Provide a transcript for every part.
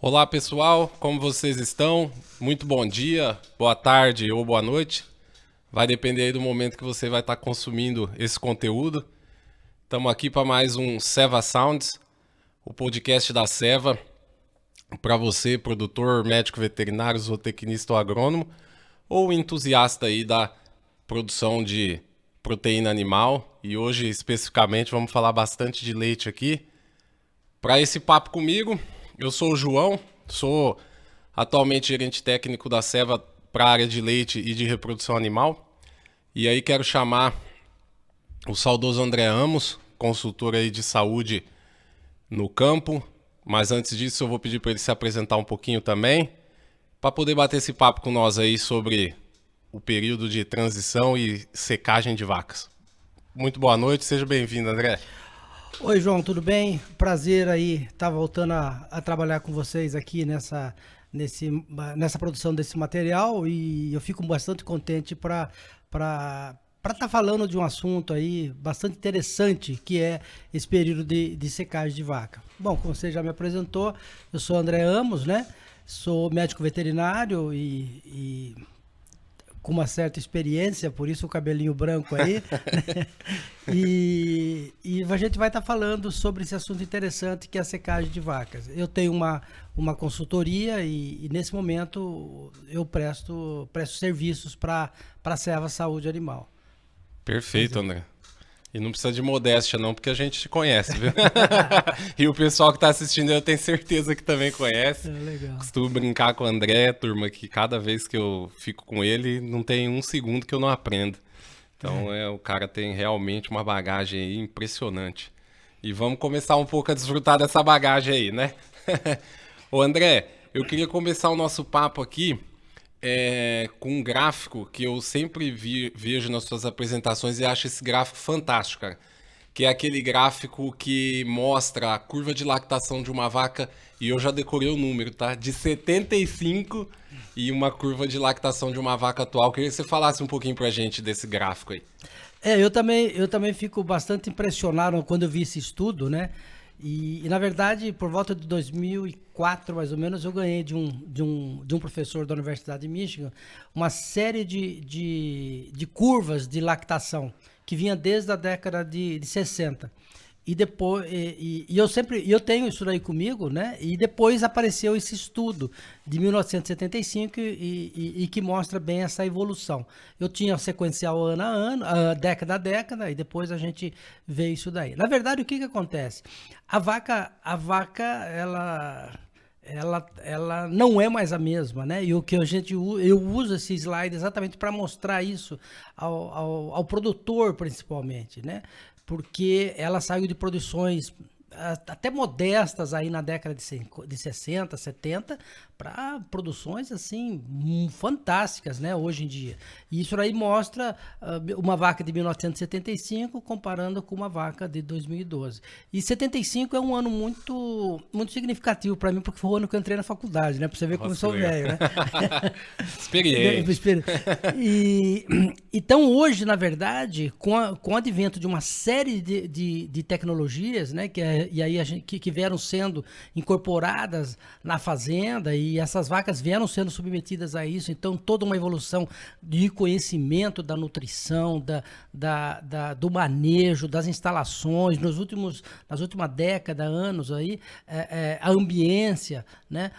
Olá pessoal, como vocês estão? Muito bom dia, boa tarde ou boa noite. Vai depender aí do momento que você vai estar consumindo esse conteúdo. Estamos aqui para mais um Seva Sounds, o podcast da Seva, para você, produtor, médico veterinário, zootecnista ou agrônomo, ou entusiasta aí da produção de proteína animal. E hoje, especificamente, vamos falar bastante de leite aqui. Para esse papo comigo, eu sou o João, sou atualmente gerente técnico da Seva para a área de leite e de reprodução animal. E aí quero chamar o saudoso André Amos, consultor aí de saúde no campo. Mas antes disso eu vou pedir para ele se apresentar um pouquinho também, para poder bater esse papo com nós aí sobre o período de transição e secagem de vacas. Muito boa noite, seja bem-vindo, André. Oi, João, tudo bem? Prazer aí estar voltando a trabalhar com vocês aqui nessa produção desse material e eu fico bastante contente para estar falando de um assunto aí bastante interessante que é esse período de secagem de vaca. Bom, como você já me apresentou, eu sou André Amos, né? Sou médico veterinário e com uma certa experiência, por isso o cabelinho branco aí, né? E a gente vai estar falando sobre esse assunto interessante que é a secagem de vacas. Eu tenho uma consultoria e nesse momento eu presto serviços para a Seva Saúde Animal. Perfeito, André. E não precisa de modéstia não, porque a gente te conhece, viu? E o pessoal que está assistindo eu tenho certeza que também conhece. Legal. Costumo brincar com o André, turma, que cada vez que eu fico com ele, não tem um segundo que eu não aprendo. Então o cara tem realmente uma bagagem aí impressionante. E vamos começar um pouco a desfrutar dessa bagagem aí, né? Ô André, eu queria começar o nosso papo aqui com um gráfico que eu sempre vejo nas suas apresentações e acho esse gráfico fantástico, cara. Que é aquele gráfico que mostra a curva de lactação de uma vaca, e eu já decorei o número, tá? De 75 e uma curva de lactação de uma vaca atual. Queria que você falasse um pouquinho pra gente desse gráfico aí. Eu também fico bastante impressionado quando eu vi esse estudo, né? Na verdade, por volta de 2004, mais ou menos, eu ganhei de um professor da Universidade de Michigan uma série de curvas de lactação que vinha desde a década de 60. E depois eu tenho isso daí comigo, né? E depois apareceu esse estudo de 1975 e que mostra bem essa evolução. Eu tinha sequencial ano a ano, década a década, e depois a gente vê isso daí. Na verdade, o que acontece? A vaca, ela não é mais a mesma, né? E o que eu uso esse slide exatamente para mostrar isso ao produtor, principalmente, né? Porque ela saiu de produções até modestas aí na década de 60, 70, para produções assim fantásticas, né, hoje em dia. E isso aí mostra uma vaca de 1975 comparando com uma vaca de 2012. E 75 é um ano muito muito significativo para mim, porque foi o ano que eu entrei na faculdade, né, para você ver como eu sou velho, né? Experiente. Então hoje, na verdade, com o advento de uma série de tecnologias, né, que vieram sendo incorporadas na fazenda, e essas vacas vieram sendo submetidas a isso, então toda uma evolução de conhecimento da nutrição, do manejo, das instalações, nas últimas décadas, anos aí, a ambiência, né,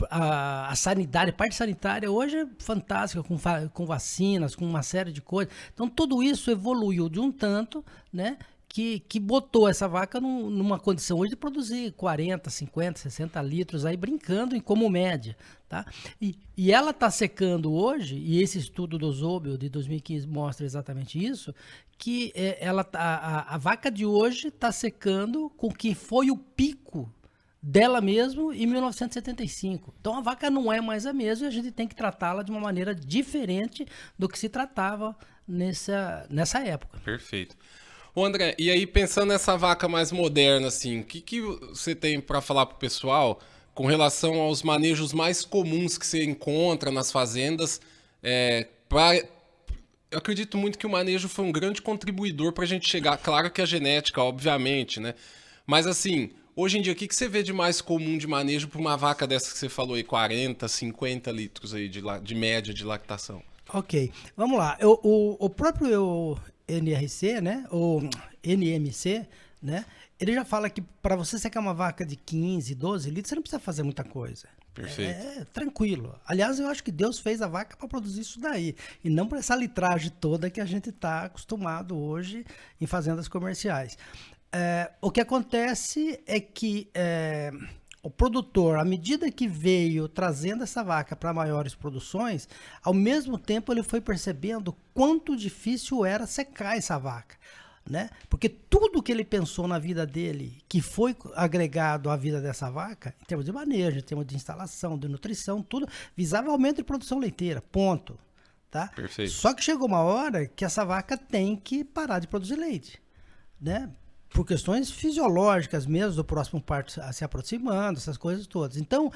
a sanidade, a parte sanitária hoje é fantástica, com vacinas, com uma série de coisas. Então tudo isso evoluiu de um tanto, né, que botou essa vaca numa condição hoje de produzir 40, 50, 60 litros aí brincando como média, tá? E ela está secando hoje, e esse estudo do Zobel de 2015 mostra exatamente isso, que a vaca de hoje está secando com o que foi o pico dela mesmo em 1975. Então a vaca não é mais a mesma e a gente tem que tratá-la de uma maneira diferente do que se tratava nessa época. Perfeito. Ô André, e aí pensando nessa vaca mais moderna, assim, o que você tem para falar pro pessoal com relação aos manejos mais comuns que você encontra nas fazendas? Eu acredito muito que o manejo foi um grande contribuidor para a gente chegar, claro que a genética, obviamente, né? Mas assim, Hoje em dia, o que você vê de mais comum de manejo para uma vaca dessa que você falou aí, 40, 50 litros aí de média de lactação? Ok, vamos lá. O próprio NRC, né? O NMC, né? Ele já fala que para você secar uma vaca de 15, 12 litros, você não precisa fazer muita coisa. Perfeito. É tranquilo. Aliás, eu acho que Deus fez a vaca para produzir isso daí. E não para essa litragem toda que a gente está acostumado hoje em fazendas comerciais. O que acontece é que o produtor, à medida que veio trazendo essa vaca para maiores produções, ao mesmo tempo ele foi percebendo quanto difícil era secar essa vaca. Né? Porque tudo que ele pensou na vida dele, que foi agregado à vida dessa vaca, em termos de manejo, em termos de instalação, de nutrição, tudo, visava aumento de produção leiteira, ponto. Tá? Perfeito. Só que chegou uma hora que essa vaca tem que parar de produzir leite, né? Por questões fisiológicas mesmo, do próximo parto se aproximando, essas coisas todas. Então,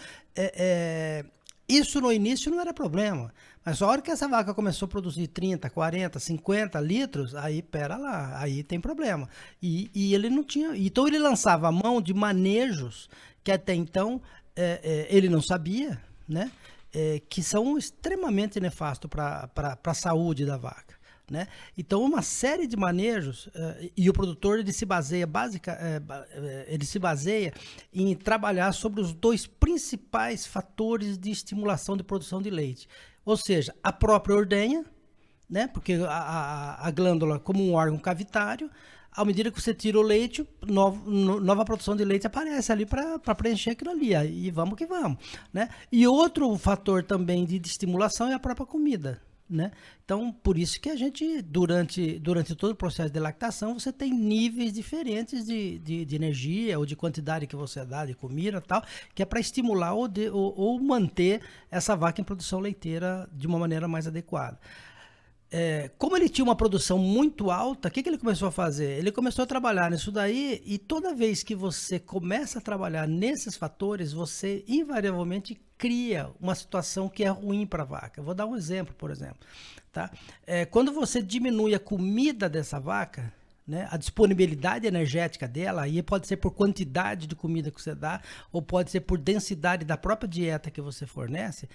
isso no início não era problema. Mas a hora que essa vaca começou a produzir 30, 40, 50 litros, aí, pera lá, aí tem problema. E ele não tinha... Então, ele lançava a mão de manejos que até então ele não sabia, né? Que são extremamente nefastos para a saúde da vaca. Né? Então, uma série de manejos, e o produtor ele se baseia em trabalhar sobre os dois principais fatores de estimulação de produção de leite. Ou seja, a própria ordenha, né? Porque a glândula, como um órgão cavitário, à medida que você tira o leite, nova produção de leite aparece ali para preencher aquilo ali. E vamos que vamos. Né? E outro fator também de estimulação é a própria comida. Né? Então, por isso que a gente, durante todo o processo de lactação, você tem níveis diferentes de energia ou de quantidade que você dá de comida e tal, que é para estimular ou manter essa vaca em produção leiteira de uma maneira mais adequada. Como ele tinha uma produção muito alta, o que ele começou a fazer? Ele começou a trabalhar nisso daí, e toda vez que você começa a trabalhar nesses fatores, você invariavelmente cria uma situação que é ruim para a vaca. Eu vou dar um exemplo, por exemplo. Tá? Quando você diminui a comida dessa vaca, né, a disponibilidade energética dela, aí pode ser por quantidade de comida que você dá, ou pode ser por densidade da própria dieta que você fornece.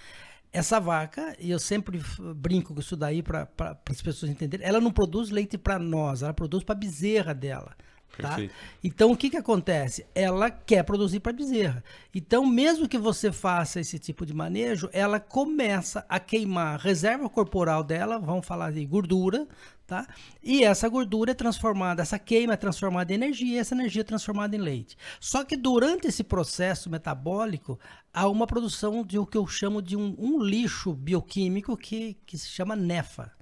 Essa vaca, e eu sempre brinco com isso daí para as pessoas entenderem, ela não produz leite para nós, ela produz para a bezerra dela. Tá? Então, o que acontece? Ela quer produzir para a bezerra. Então, mesmo que você faça esse tipo de manejo, ela começa a queimar a reserva corporal dela, vamos falar de gordura, tá? E essa gordura é transformada, essa queima é transformada em energia, e essa energia é transformada em leite. Só que durante esse processo metabólico, há uma produção de o que eu chamo de um lixo bioquímico que se chama nefa,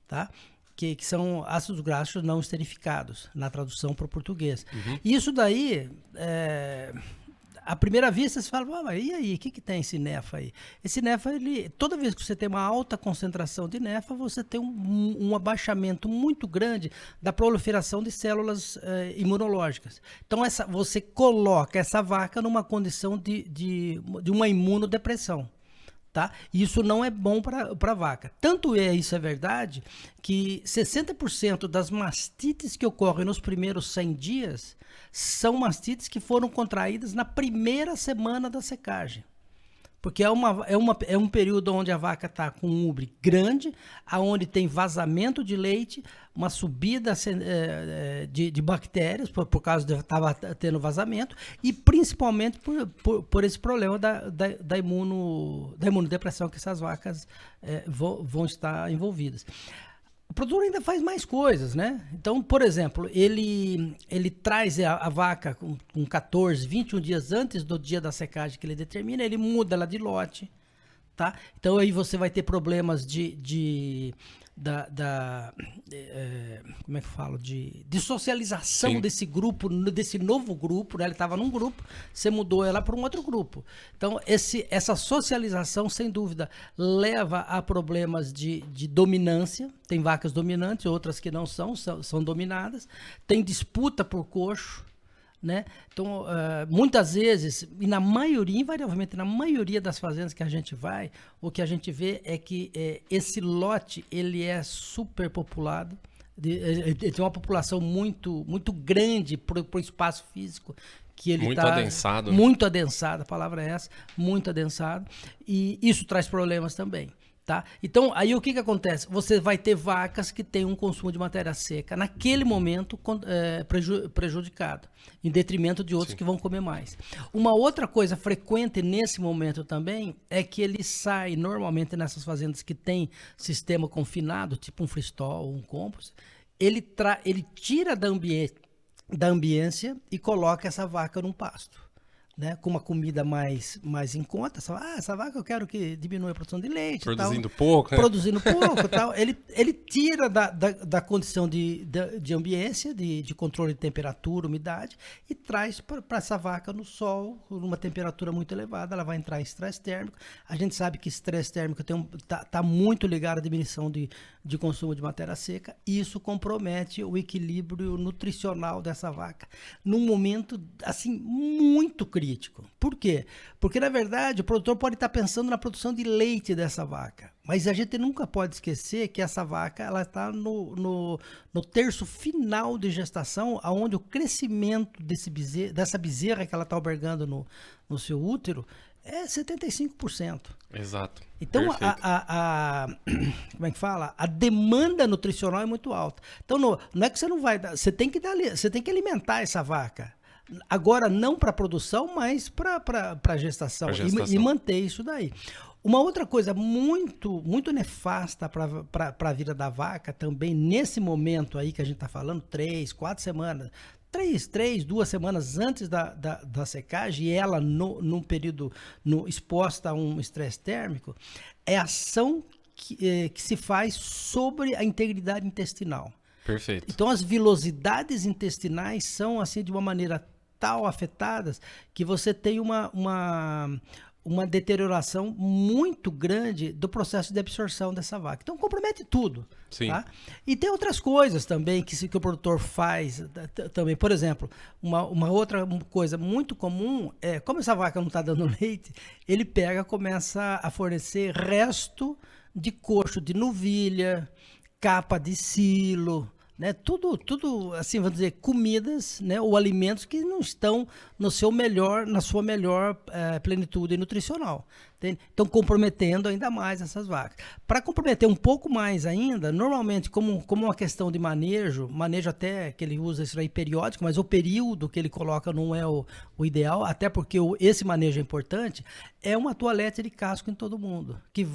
tá? Que são ácidos graxos não esterificados, na tradução para o português. Uhum. E isso daí, à primeira vista, você fala, e aí, o que tem esse nefa aí? Esse nefa, toda vez que você tem uma alta concentração de nefa, você tem um abaixamento muito grande da proliferação de células imunológicas. Então, você coloca essa vaca numa condição de uma imunodepressão. Tá? Isso não é bom para a vaca. Tanto isso é verdade que 60% das mastites que ocorrem nos primeiros 100 dias são mastites que foram contraídas na primeira semana da secagem. Porque é um período onde a vaca está com um ubre grande, onde tem vazamento de leite, uma subida de bactérias, por causa de estava tendo vazamento, e principalmente por esse problema da imunodepressão que essas vacas vão estar envolvidas. O produtor ainda faz mais coisas, né? Então, por exemplo, ele traz a vaca com 14, 21 dias antes do dia da secagem que ele determina, ele muda ela de lote, tá? Então, aí você vai ter problemas como é que eu falo? De socialização. Sim. Desse grupo, desse novo grupo, né? Ele estava num grupo, você mudou ela para um outro grupo. Então, essa socialização, sem dúvida, leva a problemas de dominância. Tem vacas dominantes, outras que não são dominadas. Tem disputa por coxo. Né? Então, muitas vezes, e na maioria, invariavelmente, na maioria das fazendas que a gente vai, o que a gente vê é que esse lote ele é superpopulado, ele tem uma população muito, muito grande para o espaço físico que ele muito está adensado, né? muito adensado, a palavra é essa, muito adensado, e isso traz problemas também. Tá? Então, aí o que acontece? Você vai ter vacas que têm um consumo de matéria seca, naquele momento, prejudicado, em detrimento de outros Sim. que vão comer mais. Uma outra coisa frequente nesse momento também é que ele sai, normalmente nessas fazendas que tem sistema confinado, tipo um freestall ou um compost, ele tira da ambiência e coloca essa vaca num pasto. Né, com uma comida mais em conta, essa vaca eu quero que diminua a produção de leite. Produzindo tal, pouco, né? Produzindo pouco tal. Ele tira da condição de ambiência, de controle de temperatura, umidade, e traz para essa vaca no sol, numa temperatura muito elevada, ela vai entrar em estresse térmico. A gente sabe que estresse térmico tá muito ligado à diminuição de consumo de matéria seca, e isso compromete o equilíbrio nutricional dessa vaca, num momento, assim, muito crítico. Por quê? Porque, na verdade, o produtor pode estar pensando na produção de leite dessa vaca, mas a gente nunca pode esquecer que essa vaca ela está no terço final de gestação, onde o crescimento dessa bezerra que ela está albergando no seu útero é 75%. Exato. Então, como é que fala? A demanda nutricional é muito alta. Então, não é que você não vai dar, você tem que alimentar essa vaca. Agora, não para produção, mas para gestação. E manter isso daí. Uma outra coisa muito, muito nefasta para a vida da vaca também, nesse momento aí que a gente está falando, 3, 4 semanas, 2 semanas antes da secagem, e ela num período exposta a um estresse térmico, é a ação que se faz sobre a integridade intestinal. Perfeito. Então, as vilosidades intestinais são, assim, de uma maneira tal afetadas que você tem uma deterioração muito grande do processo de absorção dessa vaca. Então, compromete tudo. Sim. Tá? E tem outras coisas também que o produtor faz também. Por exemplo, uma outra coisa muito comum é, como essa vaca não está dando leite, ele começa a fornecer resto de coxo de novilha, capa de silo, né? Tudo, assim, vamos dizer, comidas, né? Ou alimentos que não estão na sua melhor plenitude nutricional. Entende? Então, comprometendo ainda mais essas vacas. Para comprometer um pouco mais ainda, normalmente, como uma questão de manejo até que ele usa isso aí periódico, mas o período que ele coloca não é o ideal, até porque esse manejo é importante, é uma toalete de casco em todo mundo, que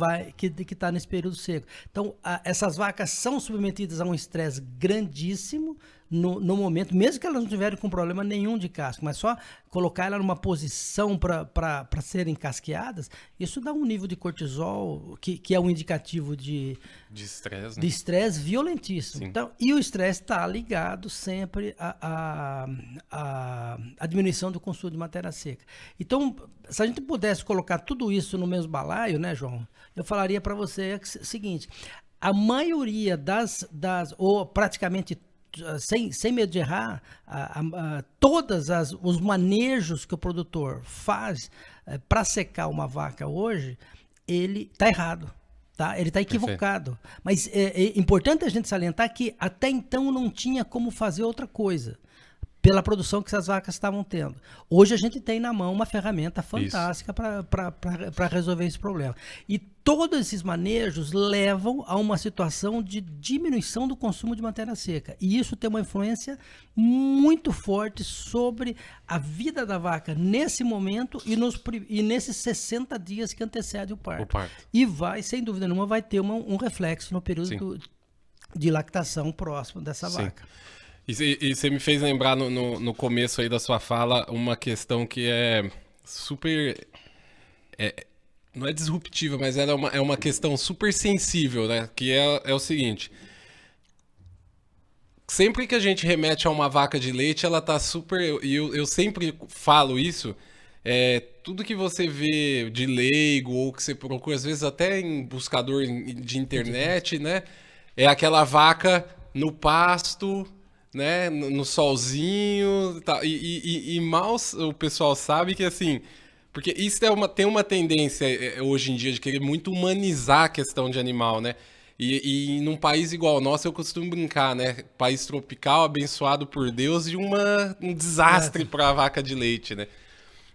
está nesse período seco. Então, essas vacas são submetidas a um estresse grandíssimo no momento, mesmo que elas não tiverem com problema nenhum de casco, mas só colocar ela numa posição para serem casqueadas, isso dá um nível de cortisol que é um indicativo de estresse, né? De estresse violentíssimo. Sim. Então, e o estresse está ligado sempre à diminuição do consumo de matéria seca. Então, se a gente pudesse colocar tudo isso no mesmo balaio, né, João? Eu falaria para você o seguinte: a maioria ou praticamente sem medo de errar, todos os manejos que o produtor faz para secar uma vaca hoje, ele está errado. Tá? Ele está equivocado. Perfeito. Mas é importante a gente salientar que até então não tinha como fazer outra coisa pela produção que essas vacas estavam tendo. Hoje a gente tem na mão uma ferramenta fantástica para resolver esse problema. E todos esses manejos levam a uma situação de diminuição do consumo de matéria seca. E isso tem uma influência muito forte sobre a vida da vaca nesse momento e nesses 60 dias que antecedem o parto. E sem dúvida nenhuma, vai ter um reflexo no período de lactação próximo dessa vaca. E você me fez lembrar no começo aí da sua fala uma questão que é super... não é disruptiva, mas ela é uma questão super sensível, né? Que é o seguinte: sempre que a gente remete a uma vaca de leite, ela tá super... E eu sempre falo isso, tudo que você vê de leigo ou que você procura, às vezes até em buscador de internet, né? É aquela vaca no pasto, né? No solzinho, tá? E mal o pessoal sabe que, assim... Porque isso tem uma tendência hoje em dia de querer muito humanizar a questão de animal, né? E num país igual ao nosso, eu costumo brincar, né? País tropical, abençoado por Deus e um desastre para a vaca de leite, né?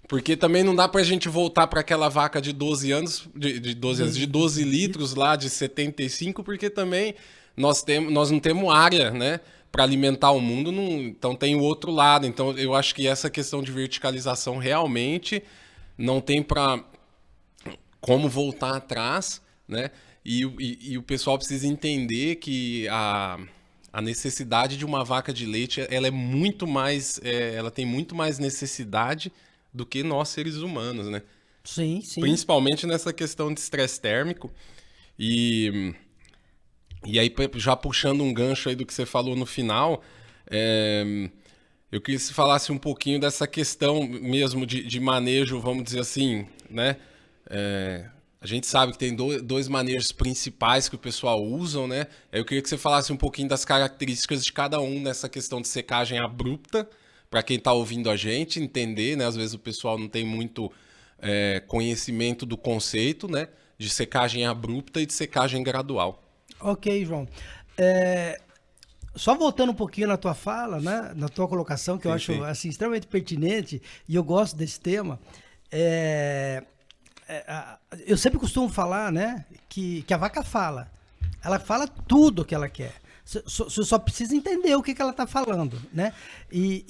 Porque também não dá pra gente voltar para aquela vaca de 12 anos, de 12 anos, de 12 litros lá, de 75, porque também nós não temos área, né, para alimentar o mundo, então tem o outro lado. Então eu acho que essa questão de verticalização realmente não tem para como voltar atrás, né? E o pessoal precisa entender que a necessidade de uma vaca de leite, ela é muito mais, ela tem muito mais necessidade do que nós seres humanos, né? Sim, sim. Principalmente nessa questão de estresse térmico. E aí, já puxando um gancho aí do que você falou no final, eu queria que você falasse um pouquinho dessa questão mesmo de manejo, vamos dizer assim, né? A gente sabe que tem dois manejos principais que o pessoal usa, né? Eu queria que você falasse um pouquinho das características de cada um nessa questão de secagem abrupta, para quem está ouvindo a gente entender, né? Às vezes o pessoal não tem muito conhecimento do conceito, né? De secagem abrupta e de secagem gradual. Ok, João. Só voltando um pouquinho na tua fala, né? Na tua colocação, que eu acho assim, extremamente pertinente, e eu gosto desse tema. Eu sempre costumo falar, né? Que a vaca fala. Ela fala tudo o que ela quer. Você só precisa entender o que ela está falando, né? E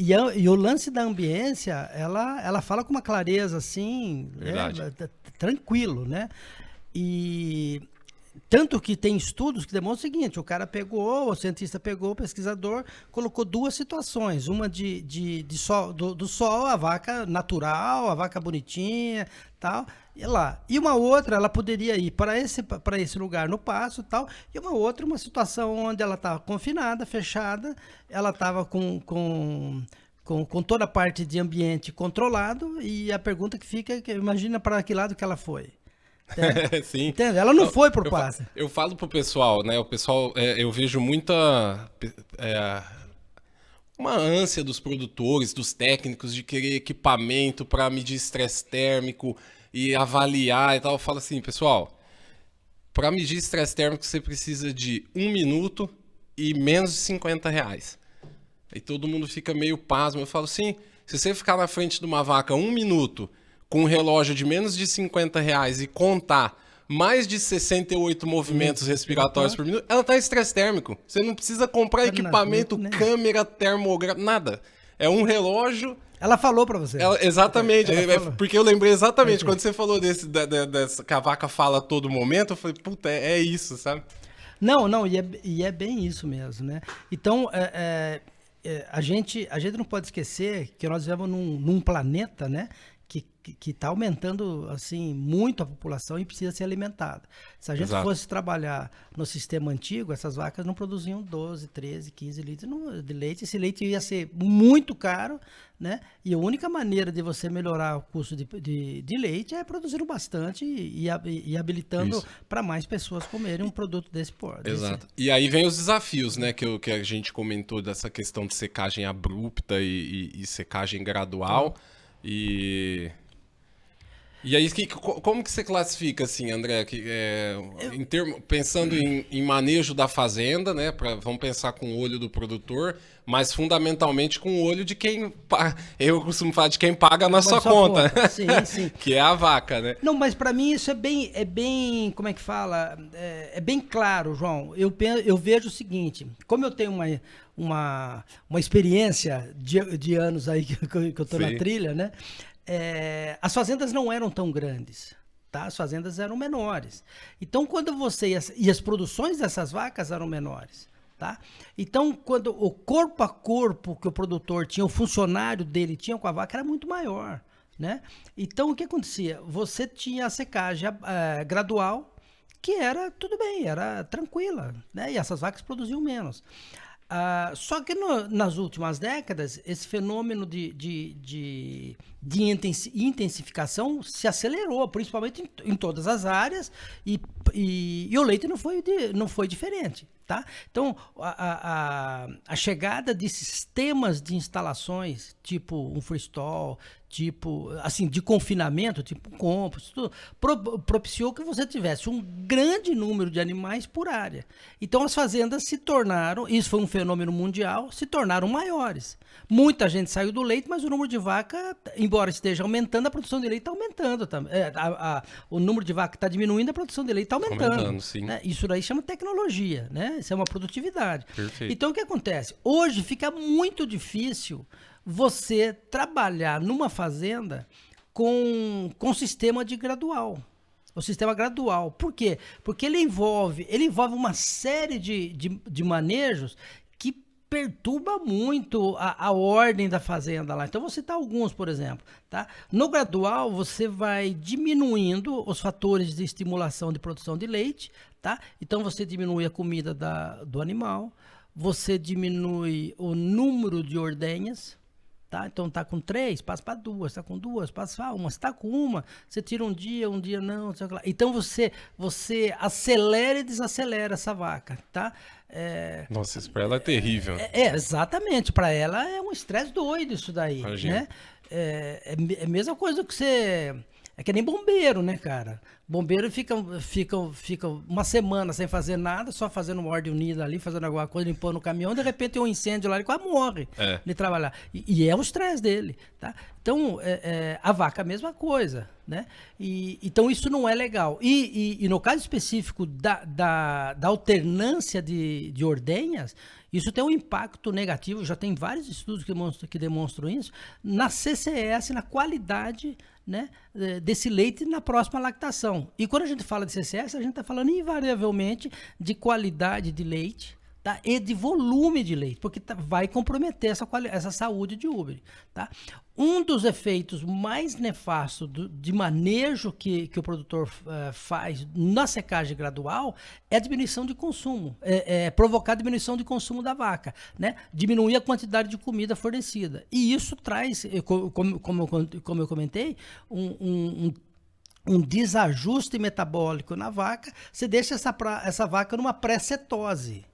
o lance da ambiência, ela fala com uma clareza assim, tranquilo, né? E tanto que tem estudos que demonstram o seguinte: o cientista pegou, o pesquisador, colocou duas situações, uma do sol, a vaca natural, a vaca bonitinha, tal, e uma outra, ela poderia ir para esse lugar no pasto, tal, e uma outra, uma situação onde ela estava confinada, fechada, ela estava com toda a parte de ambiente controlado, e a pergunta que fica, imagina para que lado que ela foi. Sim. Entende? Ela não foi pro pasto. Eu falo pro pessoal, né? O pessoal, eu vejo muita uma ânsia dos produtores, dos técnicos de querer equipamento para medir estresse térmico e avaliar e tal. Eu falo assim, pessoal, para medir estresse térmico você precisa de 1 minuto e menos de R$50. Aí todo mundo fica meio pasmo. Eu falo assim, se você ficar na frente de uma vaca 1 minuto com um relógio de menos de R$50 e contar mais de 68 movimentos respiratórios por minuto, ela tá em estresse térmico. Você não precisa comprar equipamento, câmera, termográfico, nada. É um relógio. Ela falou pra você. Exatamente. Porque eu lembrei exatamente quando você falou dessa que a vaca fala a todo momento, eu falei, puta, é isso, sabe? Não, e é bem isso mesmo, né? Então, a gente não pode esquecer que nós vivemos num planeta, né? Que está aumentando assim muito a população e precisa ser alimentada. Se a gente fosse trabalhar no sistema antigo, essas vacas não produziam 12, 13, 15 litros de leite. Esse leite ia ser muito caro, né? E a única maneira de você melhorar o custo de leite é produzindo bastante e habilitando para mais pessoas comerem um produto desse porte. Exato. E aí vem os desafios, né? Que a gente comentou dessa questão de secagem abrupta e secagem gradual. E aí, como que você classifica, assim, André, pensando em manejo da fazenda, né? Vamos pensar com o olho do produtor, mas fundamentalmente com o olho de quem, eu costumo falar de quem paga a nossa conta. Sim, sim. Que é a vaca, né? Não, mas para mim isso é bem, como é que fala? É bem claro, João. Eu vejo o seguinte, como eu tenho uma experiência de anos aí que eu tô na trilha, né? As fazendas não eram tão grandes, tá? As fazendas eram menores. Então, e as produções dessas vacas eram menores, tá? Então, quando o corpo a corpo que o produtor tinha, o funcionário dele tinha com a vaca, era muito maior, né? Então, o que acontecia? Você tinha a secagem gradual, que era tudo bem, era tranquila, né? E essas vacas produziam menos. Só que nas últimas décadas, esse fenômeno de intensificação se acelerou, principalmente em todas as áreas, e o leite não foi diferente. Tá? Então, a chegada de sistemas de instalações, tipo um freestall, tipo, assim, de confinamento, tipo compras, tudo, propiciou que você tivesse um grande número de animais por área. Então as fazendas se tornaram, isso foi um fenômeno mundial, se tornaram maiores. Muita gente saiu do leite, mas o número de vaca, embora esteja aumentando, a produção de leite está aumentando também. O número de vaca está diminuindo, a produção de leite está aumentando. Sim. Né? Isso daí chama tecnologia, né? Isso é uma produtividade. Perfeito. Então o que acontece? Hoje fica muito difícil você trabalhar numa fazenda com sistema de gradual. O sistema gradual. Por quê? Porque ele envolve uma série de manejos que perturba muito a ordem da fazenda lá. Então, vou citar alguns, por exemplo. Tá? No gradual, você vai diminuindo os fatores de estimulação de produção de leite. Tá? Então, você diminui a comida do animal, você diminui o número de ordenhas. Tá? Então tá com 3, passa para 2, tá com 2, passa para 1, você tá com uma, você tira um dia não, sei lá. Então você acelera e desacelera essa vaca, tá? Nossa, isso para ela é terrível. Exatamente, para ela é um estresse doido isso daí, imagina. Né? É a mesma coisa que você... É que nem bombeiro, né, cara? Bombeiro fica uma semana sem fazer nada, só fazendo uma ordem unida ali, fazendo alguma coisa, limpando o caminhão, de repente tem um incêndio lá, ele quase morre de trabalhar. E é o estresse dele, tá? Então, a vaca é a mesma coisa, né? Então, isso não é legal. E no caso específico da alternância de ordenhas, isso tem um impacto negativo, já tem vários estudos que demonstram isso, na CCS, na qualidade, né, desse leite na próxima lactação. E quando a gente fala de CCS, a gente está falando invariavelmente de qualidade de leite, tá? E de volume de leite, porque vai comprometer essa saúde de úbere. Tá? Um dos efeitos mais nefastos de manejo que o produtor faz na secagem gradual é a diminuição de consumo, provocar a diminuição de consumo da vaca, né? Diminuir a quantidade de comida fornecida. E isso traz, como eu comentei, um desajuste metabólico na vaca. Você deixa essa vaca numa pré-cetose.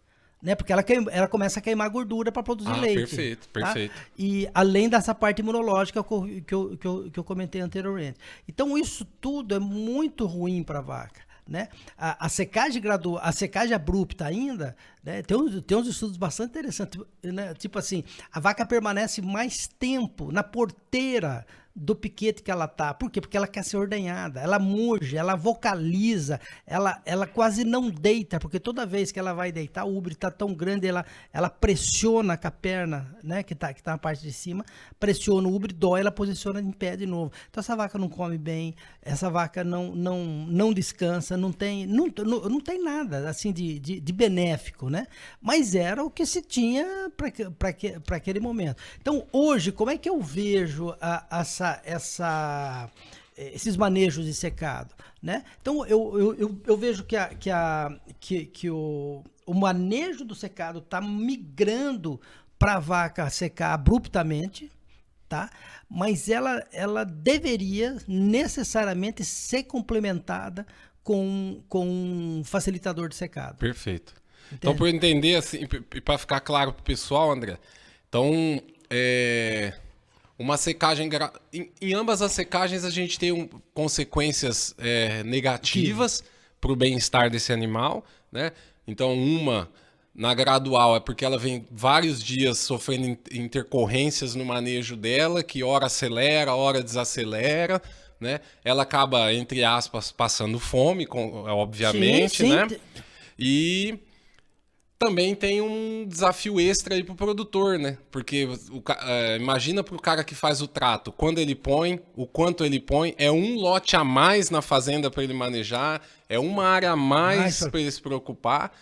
Né? Porque ela começa a queimar gordura para produzir leite. Perfeito. Tá? E além dessa parte imunológica que eu comentei anteriormente. Então, isso tudo é muito ruim para a vaca. Né? A secagem gradual, a secagem abrupta ainda, né? Tem uns estudos bastante interessantes. Né? Tipo assim, a vaca permanece mais tempo na porteira do piquete que ela tá. Por quê? Porque ela quer ser ordenhada, ela muge, ela vocaliza, ela quase não deita, porque toda vez que ela vai deitar, o úbere tá tão grande, ela pressiona com a perna, né, que tá na parte de cima, pressiona o úbere, dói, ela posiciona em pé de novo. Então essa vaca não come bem, essa vaca não descansa, não tem nada assim de benéfico, né? Mas era o que se tinha para aquele momento. Então hoje, como é que eu vejo esses manejos de secado, né? Então eu vejo que o manejo do secado está migrando para a vaca secar abruptamente, tá? Mas ela deveria necessariamente ser complementada com um facilitador de secado. Perfeito. Entende? Então, para eu entender assim, e para ficar claro para o pessoal, André, então uma secagem... Em ambas as secagens a gente tem consequências negativas para o bem-estar desse animal, né? Então uma na gradual é porque ela vem vários dias sofrendo intercorrências no manejo dela, que hora acelera, hora desacelera, né? Ela acaba, entre aspas, passando fome, obviamente, sim. Né? E... também tem um desafio extra aí pro produtor, né? Porque imagina pro cara que faz o trato, quando ele põe, o quanto ele põe, é um lote a mais na fazenda para ele manejar, é uma área a mais para ele se preocupar.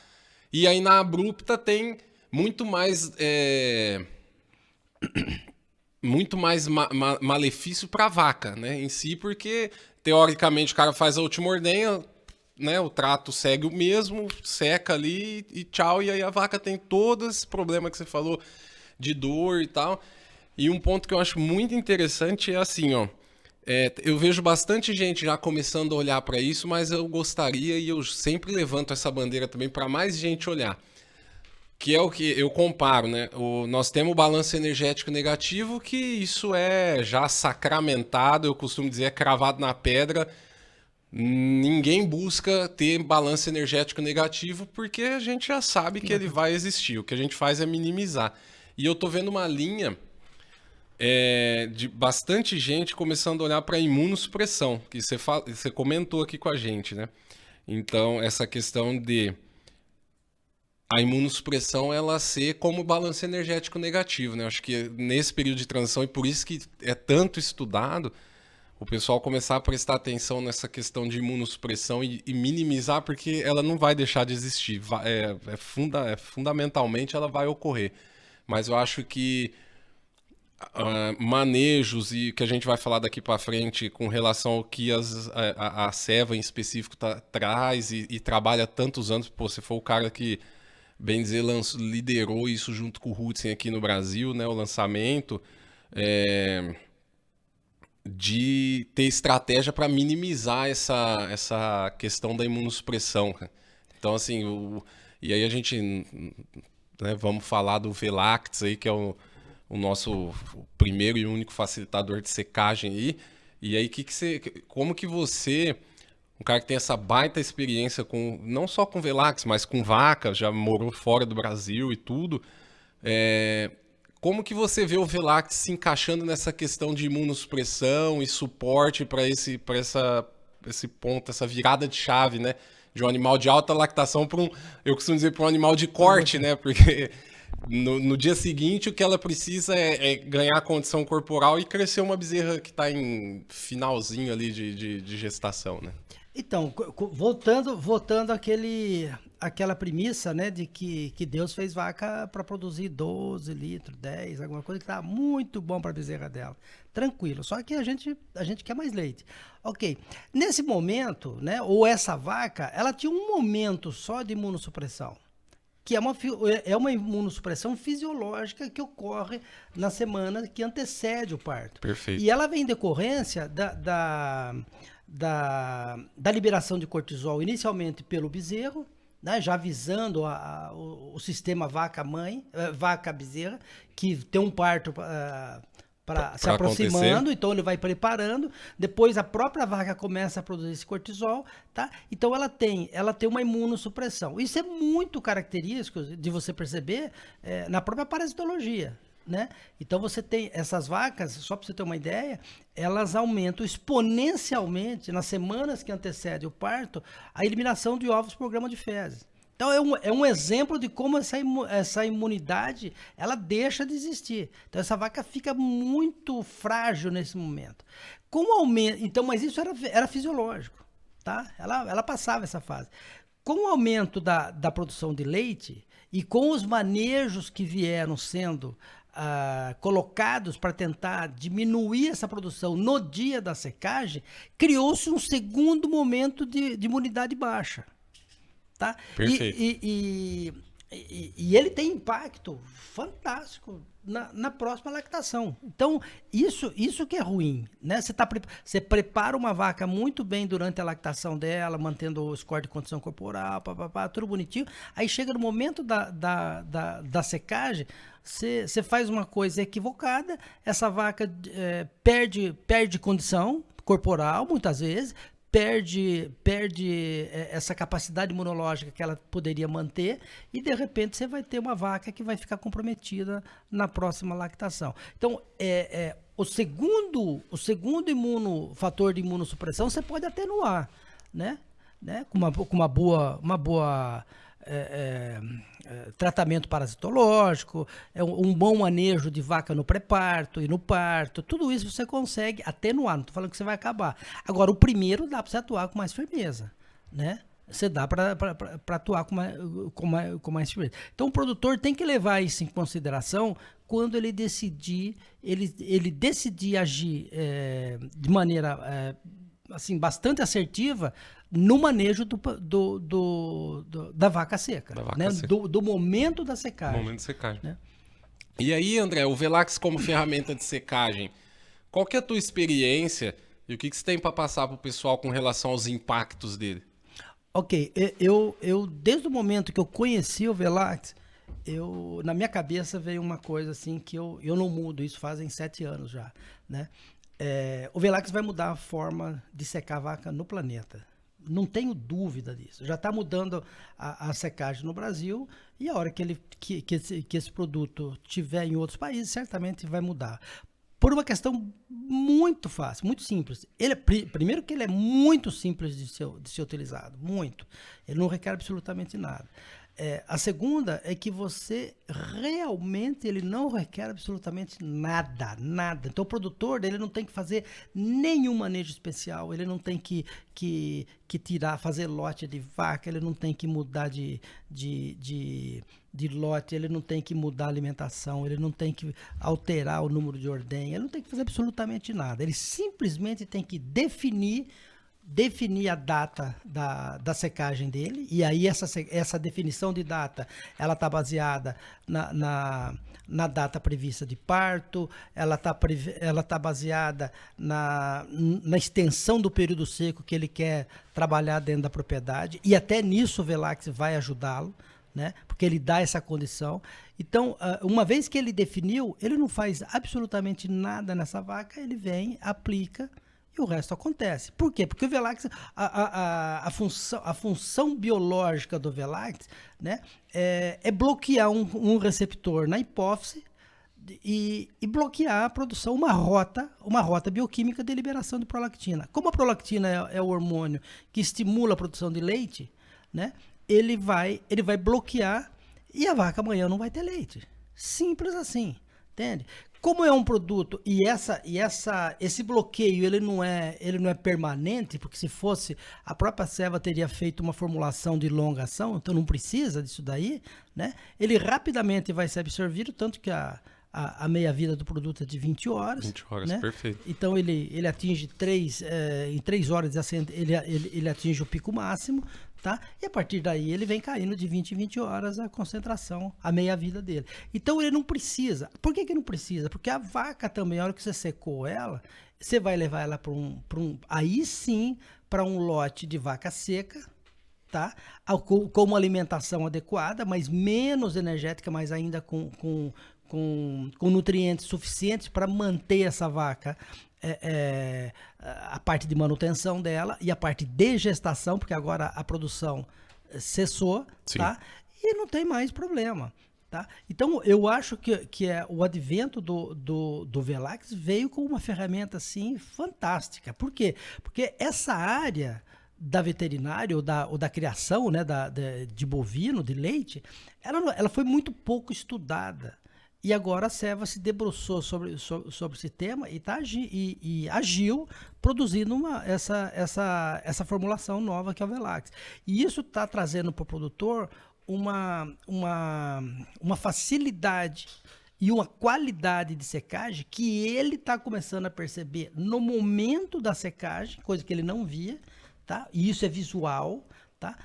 E aí na abrupta tem muito mais malefício para a vaca, né? Em si, porque teoricamente o cara faz a última ordenha, né, o trato segue o mesmo, seca ali e tchau, e aí a vaca tem todo esse problema que você falou de dor e tal. E um ponto que eu acho muito interessante é assim, ó, eu vejo bastante gente já começando a olhar para isso, mas eu gostaria, e eu sempre levanto essa bandeira também para mais gente olhar. Que é o que eu comparo, né? Nós temos o balanço energético negativo, que isso é já sacramentado, eu costumo dizer, é cravado na pedra. Ninguém busca ter balanço energético negativo porque a gente já sabe que ele vai existir. O que a gente faz é minimizar. E eu tô vendo uma linha de bastante gente começando a olhar para imunossupressão, que você comentou aqui com a gente, né? Então, essa questão de a imunossupressão ela ser como balanço energético negativo, né? Acho que nesse período de transição, e por isso que é tanto estudado, o pessoal começar a prestar atenção nessa questão de imunossupressão e minimizar, porque ela não vai deixar de existir. Fundamentalmente ela vai ocorrer. Mas eu acho que manejos e que a gente vai falar daqui para frente com relação ao que a Seva em específico traz e trabalha tantos anos. Pô, você foi o cara que, bem dizer, liderou isso junto com o Hudson aqui no Brasil, né, o lançamento, de ter estratégia para minimizar essa questão da imunossupressão. Então, assim, e aí a gente, né, vamos falar do Velactis aí, que é o nosso primeiro e único facilitador de secagem aí. E aí, como que você, um cara que tem essa baita experiência com, não só com Velactis, mas com vaca, já morou fora do Brasil e tudo, como que você vê o Velactis se encaixando nessa questão de imunossupressão e suporte para esse ponto, essa virada de chave, né? De um animal de alta lactação para eu costumo dizer, para um animal de corte, né? Porque no dia seguinte o que ela precisa é ganhar condição corporal e crescer uma bezerra que está em finalzinho ali de gestação, né? Então, voltando àquela premissa, né, de que Deus fez vaca para produzir 12 litros, 10, alguma coisa que tá muito bom para a bezerra dela. Tranquilo, só que a gente quer mais leite. Ok, nesse momento, né, ou essa vaca, ela tinha um momento só de imunossupressão, que é uma imunossupressão fisiológica que ocorre na semana que antecede o parto. Perfeito. E ela vem em decorrência da liberação de cortisol inicialmente pelo bezerro, né, já avisando o sistema vaca-mãe, vaca-bezerra, que tem um parto para se aproximando, acontecer. Então ele vai preparando, depois a própria vaca começa a produzir esse cortisol, tá? Então ela tem uma imunossupressão. Isso é muito característico de você perceber na própria parasitologia, né? Então você tem essas vacas, só para você ter uma ideia, elas aumentam exponencialmente nas semanas que antecedem o parto a eliminação de ovos por grama de fezes. Então é um exemplo de como essa imunidade ela deixa de existir. Então essa vaca fica muito frágil nesse momento. Então, mas isso era fisiológico, tá? Ela passava essa fase. Com o aumento da produção de leite e com os manejos que vieram sendo colocados para tentar diminuir essa produção no dia da secagem, criou-se um segundo momento de imunidade baixa. Tá? Perfeito. E ele tem impacto fantástico na próxima lactação. Então, isso que é ruim, né? Você prepara uma vaca muito bem durante a lactação dela, mantendo o score de condição corporal, tudo bonitinho. Aí chega no momento da secagem, você faz uma coisa equivocada, essa vaca perde condição corporal, muitas vezes, perde essa capacidade imunológica que ela poderia manter e, de repente, você vai ter uma vaca que vai ficar comprometida na próxima lactação. Então, o segundo fator de imunossupressão você pode atenuar, né? Com uma boa tratamento parasitológico, um bom manejo de vaca no pré-parto e no parto, tudo isso você consegue atenuar, não estou falando que você vai acabar. Agora, o primeiro dá para você atuar com mais firmeza, né? Você dá para atuar com mais firmeza. Então, o produtor tem que levar isso em consideração quando ele decidir agir de maneira assim, bastante assertiva no manejo da vaca seca, né? Do momento da secagem. Momento de secagem. Né? E aí, André, o Velactis como ferramenta de secagem, qual que é a tua experiência e o que você tem para passar para o pessoal com relação aos impactos dele? Ok, eu desde o momento que eu conheci o Velactis, na minha cabeça veio uma coisa assim que eu não mudo, isso fazem 7 anos já, né? O Velax vai mudar a forma de secar a vaca no planeta. Não tenho dúvida disso. Já está mudando a secagem no Brasil e a hora que esse produto tiver em outros países, certamente vai mudar. Por uma questão muito fácil, muito simples. Primeiro que ele é muito simples de ser utilizado, muito. Ele não requer absolutamente nada. A segunda é que você realmente ele não requer absolutamente nada. Então o produtor dele não tem que fazer nenhum manejo especial, ele não tem que fazer lote de vaca, ele não tem que mudar de lote, ele não tem que mudar a alimentação, ele não tem que alterar o número de ordenha, ele não tem que fazer absolutamente nada. Ele simplesmente tem que definir a data da secagem dele, e aí essa definição de data, ela está baseada na data prevista de parto, ela tá baseada na extensão do período seco que ele quer trabalhar dentro da propriedade, e até nisso o Velax vai ajudá-lo, né? Porque ele dá essa condição. Então, uma vez que ele definiu, ele não faz absolutamente nada nessa vaca, ele vem, aplica, e o resto acontece. Por quê? Porque o Velax, a função biológica do Velax, né, é bloquear um receptor na hipófise e bloquear a produção, uma rota bioquímica de liberação de prolactina. Como a prolactina é o hormônio que estimula a produção de leite, né, ele vai bloquear e a vaca amanhã não vai ter leite. Simples assim, entende? Como é um produto e esse bloqueio ele não é permanente, porque se fosse a própria Ceva teria feito uma formulação de longa ação, então não precisa disso daí, né? Ele rapidamente vai ser absorvido, tanto que a meia-vida do produto é de 20 horas. 20 horas, né? Perfeito. Então ele atinge em 3 horas ele atinge o pico máximo, tá? E a partir daí ele vem caindo de 20 em 20 horas a concentração, a meia-vida dele. Então ele não precisa. Por que não precisa? Porque a vaca também, a hora que você secou ela, você vai levar ela aí sim para um lote de vaca seca, tá? Com uma alimentação adequada, mas menos energética, mas ainda com nutrientes suficientes para manter essa vaca, a parte de manutenção dela e a parte de gestação, porque agora a produção cessou, Sim. Tá? E não tem mais problema. Tá? Então, eu acho que o advento do Velax veio com uma ferramenta assim, fantástica. Por quê? Porque essa área da veterinária ou da criação, né, de bovino, de leite, ela foi muito pouco estudada. E agora a Ceva se debruçou sobre esse tema e agiu produzindo essa formulação nova que é o Velax. E isso está trazendo para o produtor uma facilidade e uma qualidade de secagem que ele está começando a perceber no momento da secagem, coisa que ele não via, tá? E isso é visual, tá?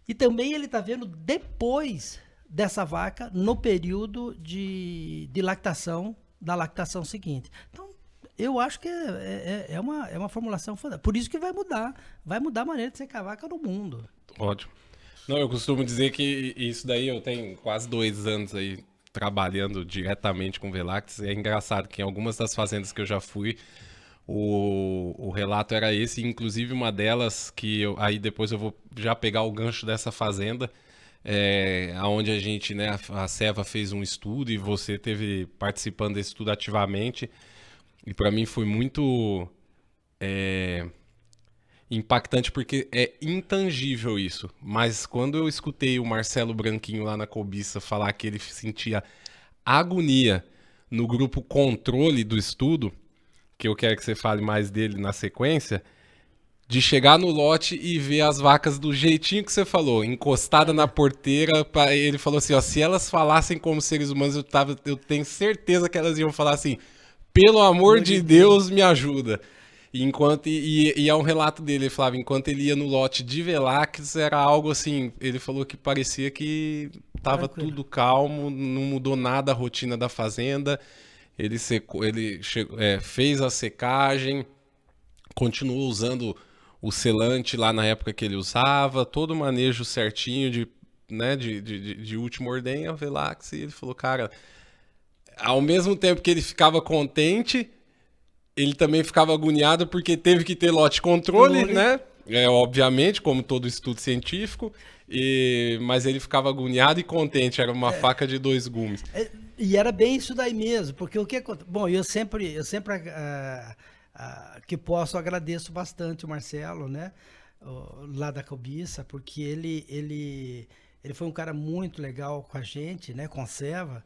E também ele está vendo depois dessa vaca no período de lactação, da lactação seguinte. Então, eu acho que é uma formulação fantástica. Por isso que vai mudar a maneira de secar a vaca no mundo. Ótimo. Não, eu costumo dizer que isso daí eu tenho quase 2 anos aí trabalhando diretamente com Velax. É engraçado que em algumas das fazendas que eu já fui, o relato era esse, inclusive uma delas que aí depois eu vou já pegar o gancho dessa fazenda, onde a gente, né, a Ceva fez um estudo e você teve participando desse estudo ativamente, e para mim foi muito impactante porque é intangível isso, mas quando eu escutei o Marcelo Branquinho lá na Cobiça falar que ele sentia agonia no grupo controle do estudo, que eu quero que você fale mais dele na sequência, de chegar no lote e ver as vacas do jeitinho que você falou, encostada na porteira. Ele falou assim, ó, se elas falassem como seres humanos, eu tenho certeza que elas iam falar assim, pelo amor de Deus, me ajuda. E é um relato dele, ele falava, enquanto ele ia no lote de Velax, era algo assim, ele falou que parecia que estava tudo calmo, não mudou nada a rotina da fazenda, ele fez a secagem, continuou usando o selante lá na época que ele usava, todo o manejo certinho de né, de última ordenha, Velax, e ele falou, cara, ao mesmo tempo que ele ficava contente, ele também ficava agoniado porque teve que ter lote controle, né? Obviamente, como todo estudo científico, mas ele ficava agoniado e contente, era uma faca de dois gumes. E era bem isso daí mesmo, porque o que acontece? Bom, eu sempre que posso, agradeço bastante o Marcelo, né? Lá da Cobiça, porque ele foi um cara muito legal com a gente, né? Conserva.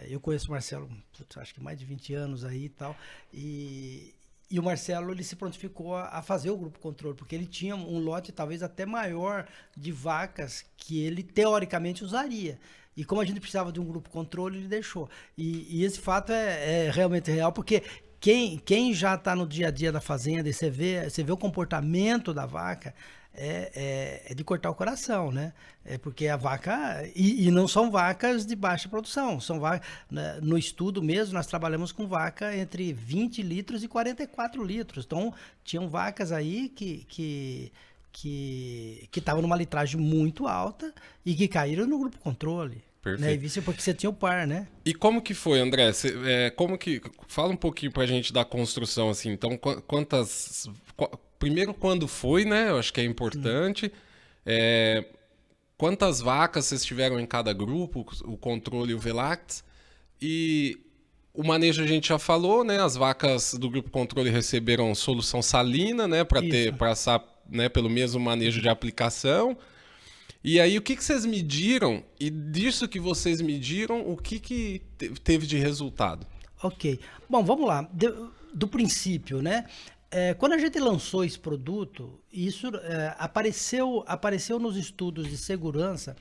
Eu conheço o Marcelo, acho que mais de 20 anos aí e tal. E o Marcelo, ele se prontificou a fazer o grupo controle, porque ele tinha um lote talvez até maior de vacas que ele teoricamente usaria. E como a gente precisava de um grupo controle, ele deixou. E esse fato é realmente real, porque quem já está no dia a dia da fazenda e você vê o comportamento da vaca, é de cortar o coração, né? Porque a vaca... E não são vacas de baixa produção. São vacas... Né, no estudo mesmo, nós trabalhamos com vaca entre 20 litros e 44 litros. Então, tinham vacas aí que estavam numa litragem muito alta e que caíram no grupo controle. Perfeito. Né? Isso porque você tinha o par, né? E como que foi, André? Fala um pouquinho pra gente da construção, assim. Então, primeiro, quando foi, né? Eu acho que é importante. Quantas vacas vocês tiveram em cada grupo, o controle e o Velax? E o manejo a gente já falou, né? As vacas do grupo controle receberam solução salina, né? Para passar, né, pelo mesmo manejo de aplicação. E aí, o que vocês mediram? E disso que vocês mediram, o que teve de resultado? Ok. Bom, vamos lá. Do princípio, né? Quando a gente lançou esse produto, isso apareceu nos estudos de segurança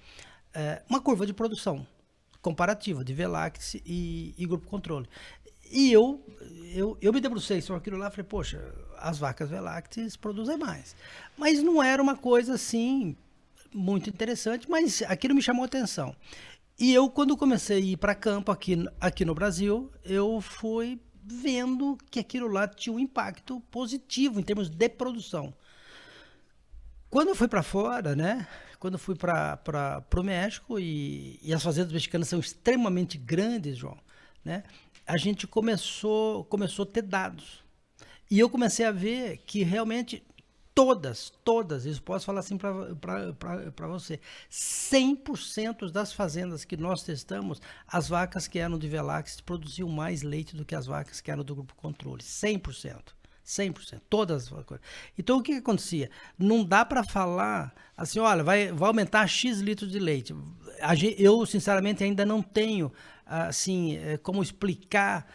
uma curva de produção comparativa de Velax e grupo controle. E eu me debrucei sobre aquilo lá e falei, poxa, as vacas Velax produzem mais. Mas não era uma coisa assim muito interessante, mas aquilo me chamou a atenção. E eu, quando comecei a ir para campo aqui no Brasil, eu fui vendo que aquilo lá tinha um impacto positivo em termos de produção. Quando eu fui para fora, né? Quando eu fui para o México, e as fazendas mexicanas são extremamente grandes, João, né? A gente começou a ter dados. E eu comecei a ver que realmente todas, isso posso falar assim para você, 100% das fazendas que nós testamos, as vacas que eram de Velax produziam mais leite do que as vacas que eram do grupo controle, 100%, todas as vacas. Então o que acontecia? Não dá para falar assim, olha, vai aumentar X litros de leite. Eu sinceramente ainda não tenho assim como explicar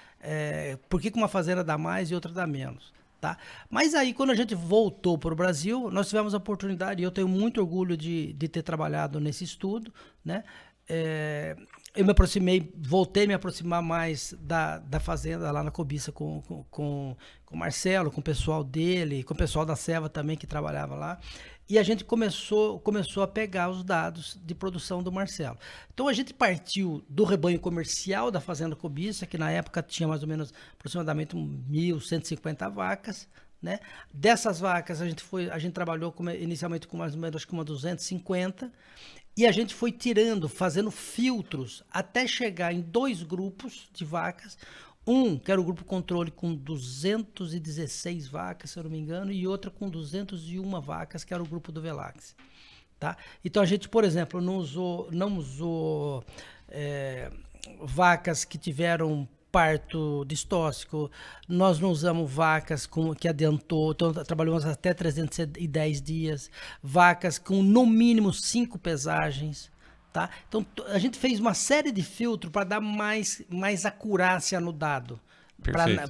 por que uma fazenda dá mais e outra dá menos. Tá? Mas aí, quando a gente voltou para o Brasil, nós tivemos a oportunidade, e eu tenho muito orgulho de ter trabalhado nesse estudo, né? Eu voltei a me aproximar mais da fazenda lá na Cobiça com o Marcelo, com o pessoal dele, com o pessoal da Seva também que trabalhava lá. E a gente começou a pegar os dados de produção do Marcelo. Então a gente partiu do rebanho comercial da Fazenda Cobiça, que na época tinha mais ou menos aproximadamente 1.150 vacas, né? Dessas vacas a gente trabalhou inicialmente com mais ou menos acho que uma 250, e a gente foi fazendo filtros até chegar em 2 grupos de vacas. Um, que era o grupo controle com 216 vacas, se eu não me engano, e outra com 201 vacas, que era o grupo do Velax. Tá? Então a gente, por exemplo, não usou vacas que tiveram parto distóxico, nós não usamos vacas que adiantou, então trabalhamos até 310 dias, vacas com no mínimo 5 pesagens. Tá? Então, a gente fez uma série de filtros para dar mais acurácia no dado,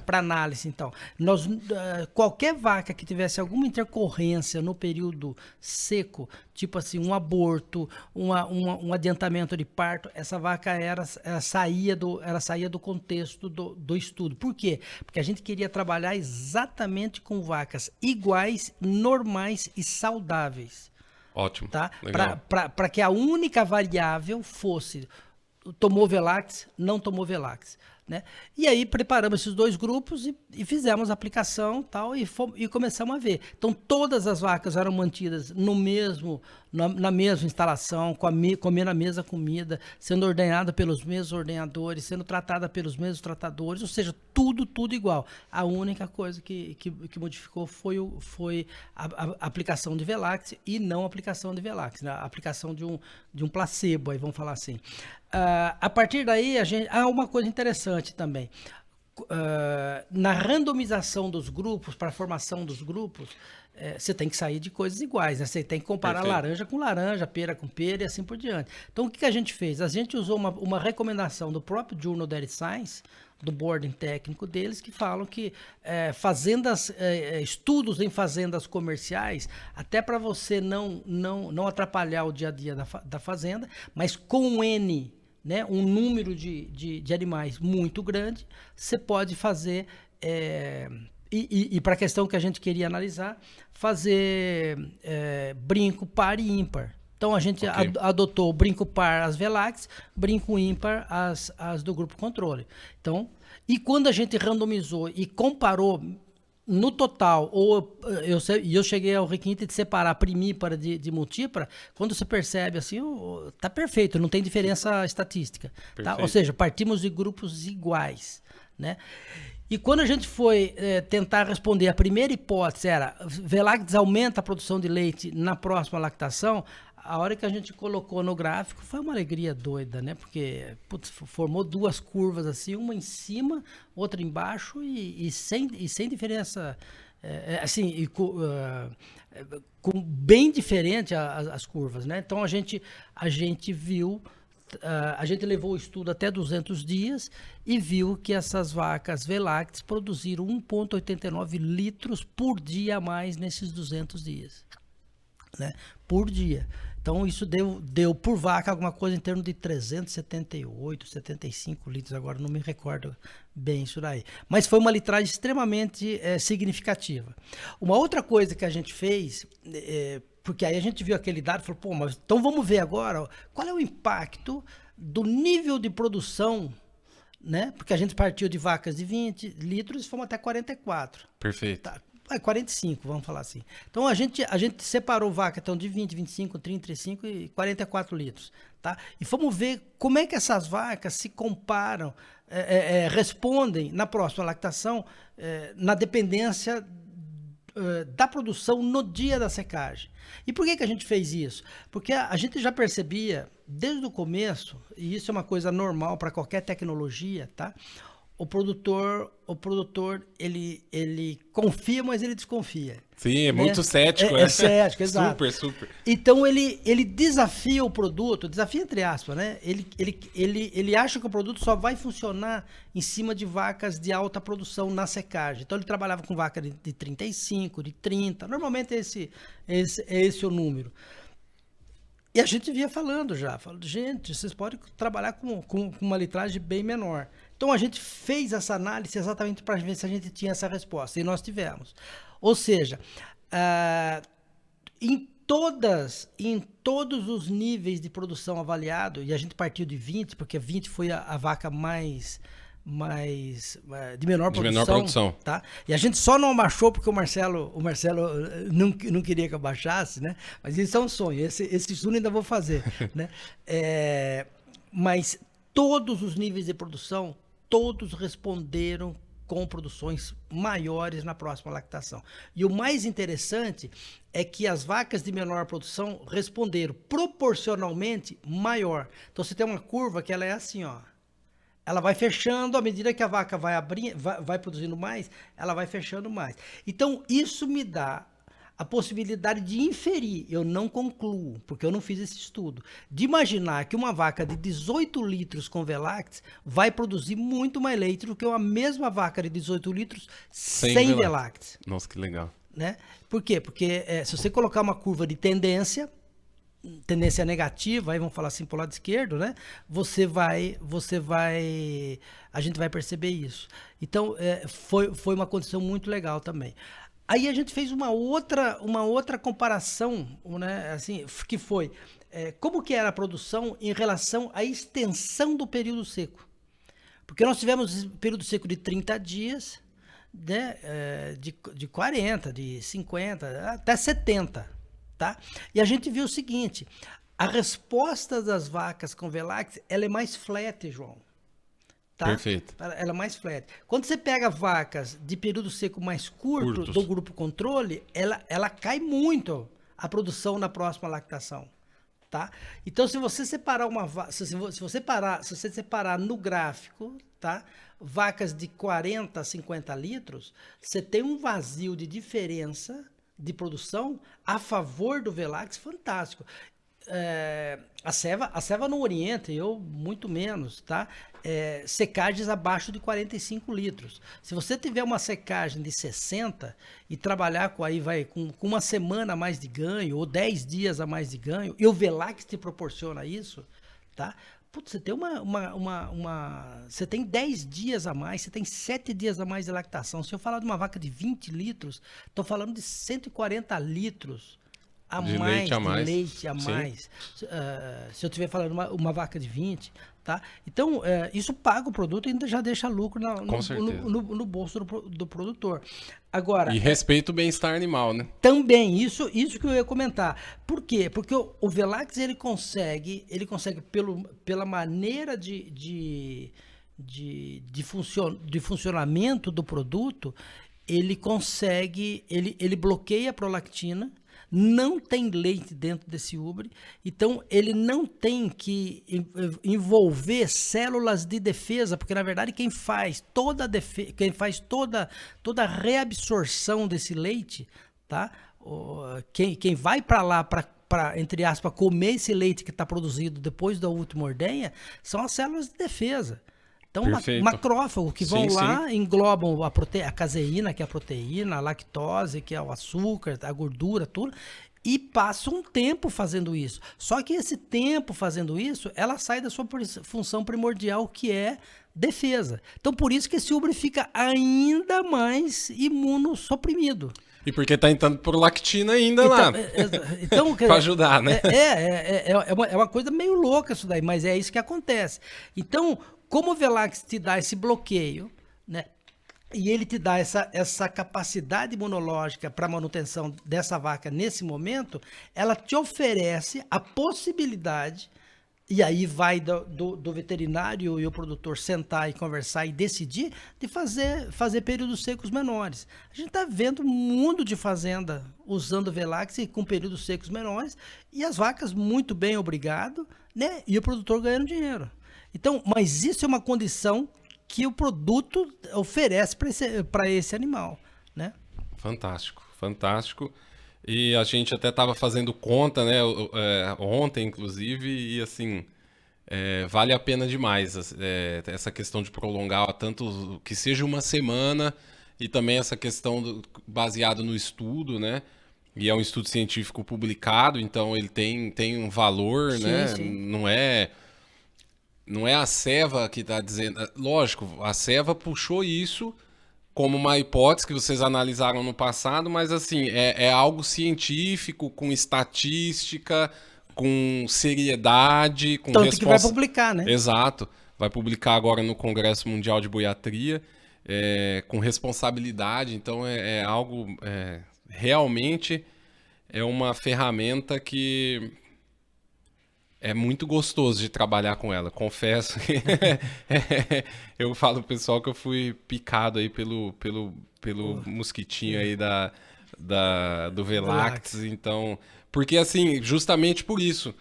para análise. Então, qualquer vaca que tivesse alguma intercorrência no período seco, tipo assim, um aborto, um adiantamento de parto, essa vaca ela saía do contexto do estudo. Por quê? Porque a gente queria trabalhar exatamente com vacas iguais, normais e saudáveis. Ótimo. Tá? Para que a única variável fosse tomou Velax, não tomou Velax. né? E aí preparamos esses 2 grupos e fizemos a aplicação tal, e começamos a ver. Então todas as vacas eram mantidas na mesma instalação, comendo a mesma comida, sendo ordenhada pelos mesmos ordenhadores, sendo tratada pelos mesmos tratadores, ou seja, tudo igual. A única coisa que modificou foi a aplicação de Velax e não a aplicação de Velax, né? A aplicação de um placebo, aí vamos falar assim. A partir daí, uma coisa interessante também. Na randomização dos grupos, para a formação dos grupos, você tem que sair de coisas iguais, né? Você tem que comparar laranja com laranja, pera com pera e assim por diante. Então, o que a gente fez? A gente usou uma recomendação do próprio Journal Dairy Science, do boarding técnico deles, que falam que estudos em fazendas comerciais, até para você não atrapalhar o dia a dia da fazenda, mas com um N, né, um número de animais muito grande, você pode fazer, e para a questão que a gente queria analisar, fazer brinco par e ímpar. Então a gente adotou brinco par as Velax, brinco ímpar as do grupo controle. Então, e quando a gente randomizou e comparou no total, eu cheguei ao requinte de separar primípara de multípara, quando você percebe assim, tá perfeito, não tem diferença estatística. Tá? Ou seja, partimos de grupos iguais, né? E quando a gente foi tentar responder, a primeira hipótese era Velax aumenta a produção de leite na próxima lactação. A hora que a gente colocou no gráfico foi uma alegria doida, né? Porque formou 2 curvas assim, uma em cima, outra embaixo e sem diferença, assim, com bem diferente as curvas, né? Então a gente viu, a gente levou o estudo até 200 dias e viu que essas vacas Velax produziram 1,89 litros por dia a mais nesses 200 dias, né? Por dia. Então, isso deu por vaca alguma coisa em torno de 378, 75 litros. Agora, não me recordo bem isso daí. Mas foi uma litragem extremamente significativa. Uma outra coisa que a gente fez, porque aí a gente viu aquele dado e falou, mas então vamos ver agora qual é o impacto do nível de produção, né? Porque a gente partiu de vacas de 20 litros e fomos até 44. Perfeito. Tá. 45, vamos falar assim. Então, a gente separou vaca então, de 20, 25, 30, 35 e 44 litros. Tá? E vamos ver como é que essas vacas se comparam, respondem na próxima lactação, na dependência da produção no dia da secagem. E por que a gente fez isso? Porque a gente já percebia, desde o começo, e isso é uma coisa normal para qualquer tecnologia, tá? O produtor, ele confia, mas ele desconfia. Sim, é né? muito cético. É cético, exato. Super. Então, ele desafia o produto, desafia entre aspas, né? Ele acha que o produto só vai funcionar em cima de vacas de alta produção na secagem. Então, ele trabalhava com vaca de 35, de 30. Normalmente, esse é o número. E a gente via falando, gente, vocês podem trabalhar com uma litragem bem menor. Então, a gente fez essa análise exatamente para ver se a gente tinha essa resposta. E nós tivemos. Ou seja, em todos os níveis de produção avaliado, e a gente partiu de 20, porque 20 foi a vaca de menor produção. Tá? E a gente só não abaixou porque o Marcelo não queria que eu abaixasse, né? Mas isso é um sonho. Esse estudo ainda vou fazer. Né? Mas todos os níveis de produção, todos responderam com produções maiores na próxima lactação. E o mais interessante é que as vacas de menor produção responderam proporcionalmente maior. Então você tem uma curva que ela é assim, ó. Ela vai fechando, à medida que a vaca vai produzindo mais, ela vai fechando mais. Então, isso me dá a possibilidade de inferir, eu não concluo, porque eu não fiz esse estudo, de imaginar que uma vaca de 18 litros com Velax vai produzir muito mais leite do que uma mesma vaca de 18 litros sem Velax. Nossa, que legal. Né? Por quê? Porque se você colocar uma curva de tendência negativa, aí vamos falar assim pro lado esquerdo, né? A gente vai perceber isso. Então, foi uma condição muito legal também. Aí a gente fez uma outra comparação, né? Assim, que foi como que era a produção em relação à extensão do período seco. Porque nós tivemos período seco de 30 dias, né, de 40, de 50, até 70, tá? E a gente viu o seguinte, a resposta das vacas com Velax, ela é mais flat, João. Tá? Perfeito. Ela é mais flat. Quando você pega vacas de período seco mais curto, do grupo controle, ela cai muito a produção na próxima lactação. Tá? Então, se você separar se você separar no gráfico, tá? Vacas de 40 a 50 litros, você tem um vazio de diferença de produção a favor do Velax fantástico. A ceva não orienta, eu muito menos, tá? Secagens abaixo de 45 litros. Se você tiver uma secagem de 60 e trabalhar com uma semana a mais de ganho, ou 10 dias a mais de ganho, e o Velax te proporciona isso, tá? Putz, você tem você tem 10 dias a mais, você tem 7 dias a mais de lactação. Se eu falar de uma vaca de 20 litros, estou falando de 140 litros de leite a mais. Se eu estiver falando uma vaca de 20, tá? Então, isso paga o produto e ainda já deixa lucro no bolso do produtor. Agora, e respeita o bem-estar animal, né? Também, isso que eu ia comentar. Por quê? Porque o Velax, ele consegue pela maneira de funcionamento do produto, ele bloqueia a prolactina, não tem leite dentro desse ubre, então ele não tem que envolver células de defesa, porque na verdade quem faz toda a reabsorção desse leite, tá? Quem vai para lá para, entre aspas, comer esse leite que está produzido depois da última ordenha, são as células de defesa. Então, macrófagos que vão lá, englobam a caseína, que é a proteína, a lactose, que é o açúcar, a gordura, tudo, e passam um tempo fazendo isso. Só que esse tempo fazendo isso, ela sai da sua função primordial, que é defesa. Então, por isso que esse ubre fica ainda mais imunossuprimido. E porque tá entrando por lactina ainda lá. Então, para ajudar, né? É uma coisa meio louca isso daí, mas é isso que acontece. Então, como o Velax te dá esse bloqueio, né? E ele te dá essa capacidade imunológica para manutenção dessa vaca nesse momento, ela te oferece a possibilidade, e aí vai do veterinário e o produtor sentar e conversar e decidir, de fazer períodos secos menores. A gente está vendo um mundo de fazenda usando Velax com períodos secos menores, e as vacas muito bem, obrigado, né? E o produtor ganhando dinheiro. Então, mas isso é uma condição que o produto oferece para esse animal, né? Fantástico, fantástico. E a gente até estava fazendo conta, né? Ontem, inclusive, e assim, vale a pena demais essa questão de prolongar tanto que seja uma semana, e também essa questão baseada no estudo, né? E é um estudo científico publicado, então ele tem um valor, sim, né? Sim. Não é a Ceva que está dizendo... Lógico, a Ceva puxou isso como uma hipótese que vocês analisaram no passado, mas assim, é algo científico, com estatística, com seriedade, com resposta... que vai publicar, né? Exato. Vai publicar agora no Congresso Mundial de Boiatria, com responsabilidade. Então, é algo... realmente é uma ferramenta que... é muito gostoso de trabalhar com ela, confesso que eu falo pro pessoal que eu fui picado aí pelo mosquitinho aí do Velax, então, porque assim, justamente por isso,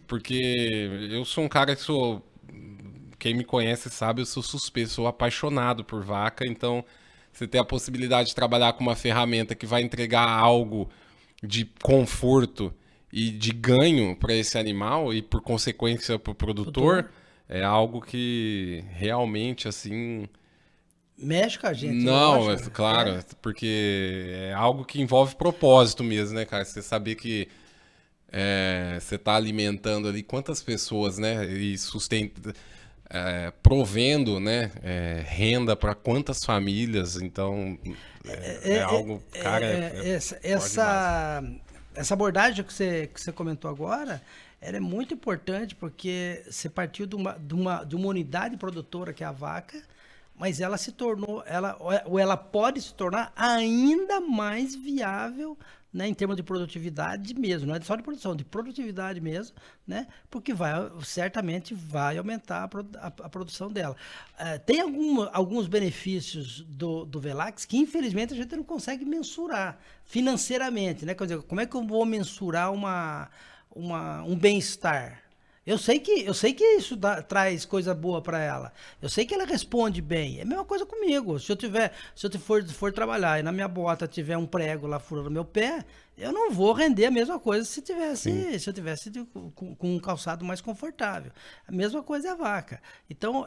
porque eu sou um cara que quem me conhece sabe, eu sou suspeito, sou apaixonado por vaca, então você ter a possibilidade de trabalhar com uma ferramenta que vai entregar algo de conforto e de ganho para esse animal e, por consequência, para o produtor, é algo que realmente, assim... mexe com a gente. Não, claro, porque é algo que envolve propósito mesmo, né, cara? Você saber que você está alimentando ali quantas pessoas, né? E provendo, né, renda para quantas famílias, então é algo, cara, essa abordagem que você comentou agora, ela é muito importante porque você partiu de uma unidade produtora que é a vaca, mas ela se tornou, ou ela pode se tornar ainda mais viável, né, em termos de produtividade mesmo, não é só de produção, de produtividade mesmo, né, porque certamente vai aumentar a produção dela. Tem alguns benefícios do Velax que infelizmente a gente não consegue mensurar financeiramente, né? Quer dizer, como é que eu vou mensurar um bem-estar? Eu sei que isso traz coisa boa para ela. Eu sei que ela responde bem. É a mesma coisa comigo. Se eu for trabalhar e na minha bota tiver um prego lá furando meu pé, eu não vou render a mesma coisa se eu tivesse com um calçado mais confortável. A mesma coisa é a vaca. Então,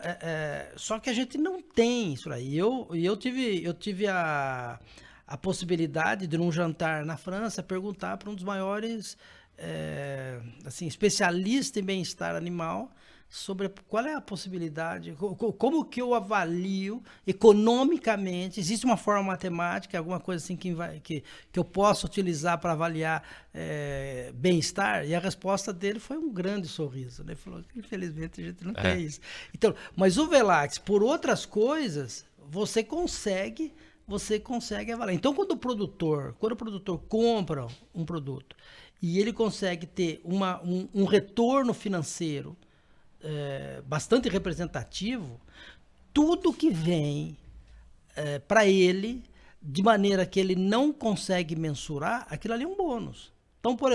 só que a gente não tem isso aí. Eu tive a possibilidade de, num jantar na França, perguntar para um dos maiores assim, especialista em bem-estar animal, sobre qual é a possibilidade, como que eu avalio economicamente, existe uma forma matemática, alguma coisa assim que eu possa utilizar para avaliar bem-estar? E a resposta dele foi um grande sorriso, né? Ele falou que infelizmente a gente não tem isso. Então, mas o Velax, por outras coisas, você consegue avaliar. Então, quando o produtor compra um produto e ele consegue ter um retorno financeiro bastante representativo, tudo que vem para ele, de maneira que ele não consegue mensurar, aquilo ali é um bônus. Então, por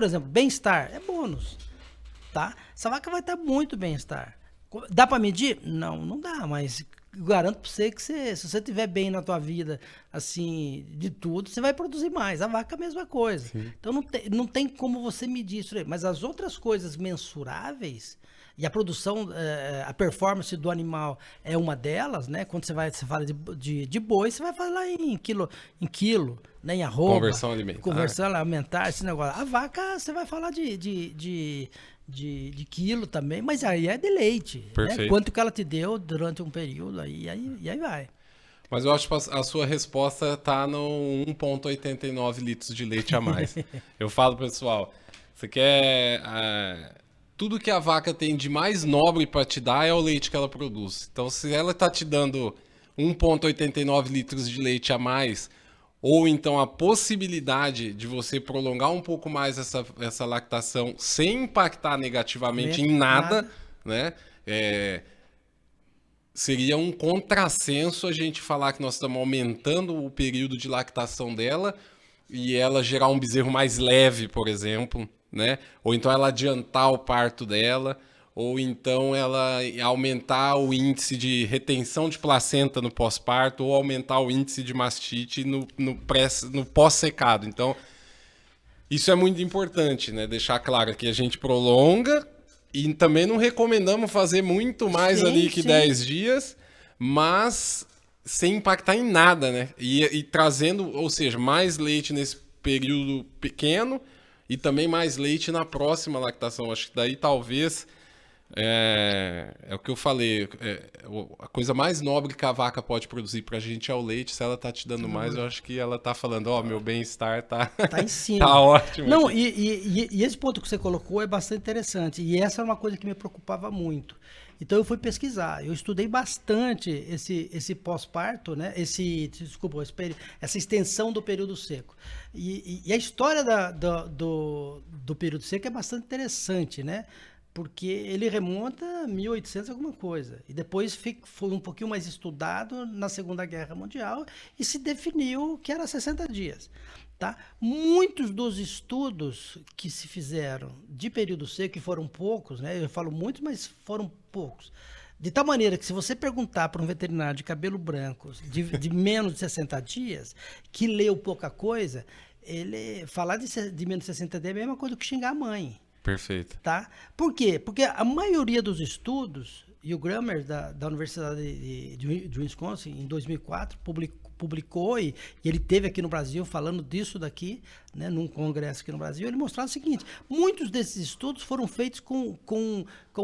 exemplo, bem-estar é bônus. Tá? Essa vaca vai ter muito bem-estar. Dá para medir? Não dá, mas garanto para você que se você estiver bem na tua vida, assim, de tudo, você vai produzir mais. A vaca é a mesma coisa. Sim. Então não tem como você medir isso aí. Mas as outras coisas mensuráveis, e a produção, a performance do animal é uma delas, né? Quando você fala de boi, você vai falar em quilo, né? Em arroba. Conversão alimentar, esse negócio. A vaca, você vai falar de quilo também, mas aí é de leite. Né? Quanto que ela te deu durante um período, aí vai. Mas eu acho que a sua resposta está no 1,89 litros de leite a mais. Eu falo, pessoal, você quer... tudo que a vaca tem de mais nobre para te dar é o leite que ela produz. Então, se ela está te dando 1,89 litros de leite a mais, ou então a possibilidade de você prolongar um pouco mais essa lactação sem impactar negativamente em nada, né? Seria um contrassenso a gente falar que nós estamos aumentando o período de lactação dela e ela gerar um bezerro mais leve, por exemplo, né? Ou então ela adiantar o parto dela, ou então ela aumentar o índice de retenção de placenta no pós-parto, ou aumentar o índice de mastite no pós-secado. Então, isso é muito importante, né? Deixar claro que a gente prolonga e também não recomendamos fazer muito mais ali que 10 dias, mas sem impactar em nada, né? E trazendo, ou seja, mais leite nesse período pequeno e também mais leite na próxima lactação. Acho que daí talvez... É o que eu falei, a coisa mais nobre que a vaca pode produzir pra gente é o leite. Se ela tá te dando mais, eu acho que ela tá falando, meu bem-estar tá em cima. Tá ótimo. Não, e esse ponto que você colocou é bastante interessante, e essa é uma coisa que me preocupava muito. Então eu fui pesquisar, eu estudei bastante esse pós-parto, né? Essa extensão do período seco. E a história do período seco é bastante interessante, né? Porque ele remonta a 1800 alguma coisa. E depois foi um pouquinho mais estudado na Segunda Guerra Mundial e se definiu que era 60 dias. Tá? Muitos dos estudos que se fizeram de período seco, que foram poucos, né? Eu falo muitos, mas foram poucos. De tal maneira que se você perguntar para um veterinário de cabelo branco de menos de 60 dias, que leu pouca coisa, ele falar de menos de 60 dias é a mesma coisa que xingar a mãe. Perfeito. Tá? Por quê? Porque a maioria dos estudos, e o Grammer da Universidade de Wisconsin, em 2004, publicou, e ele teve aqui no Brasil falando disso daqui, né, num congresso aqui no Brasil, ele mostrava o seguinte: muitos desses estudos foram feitos com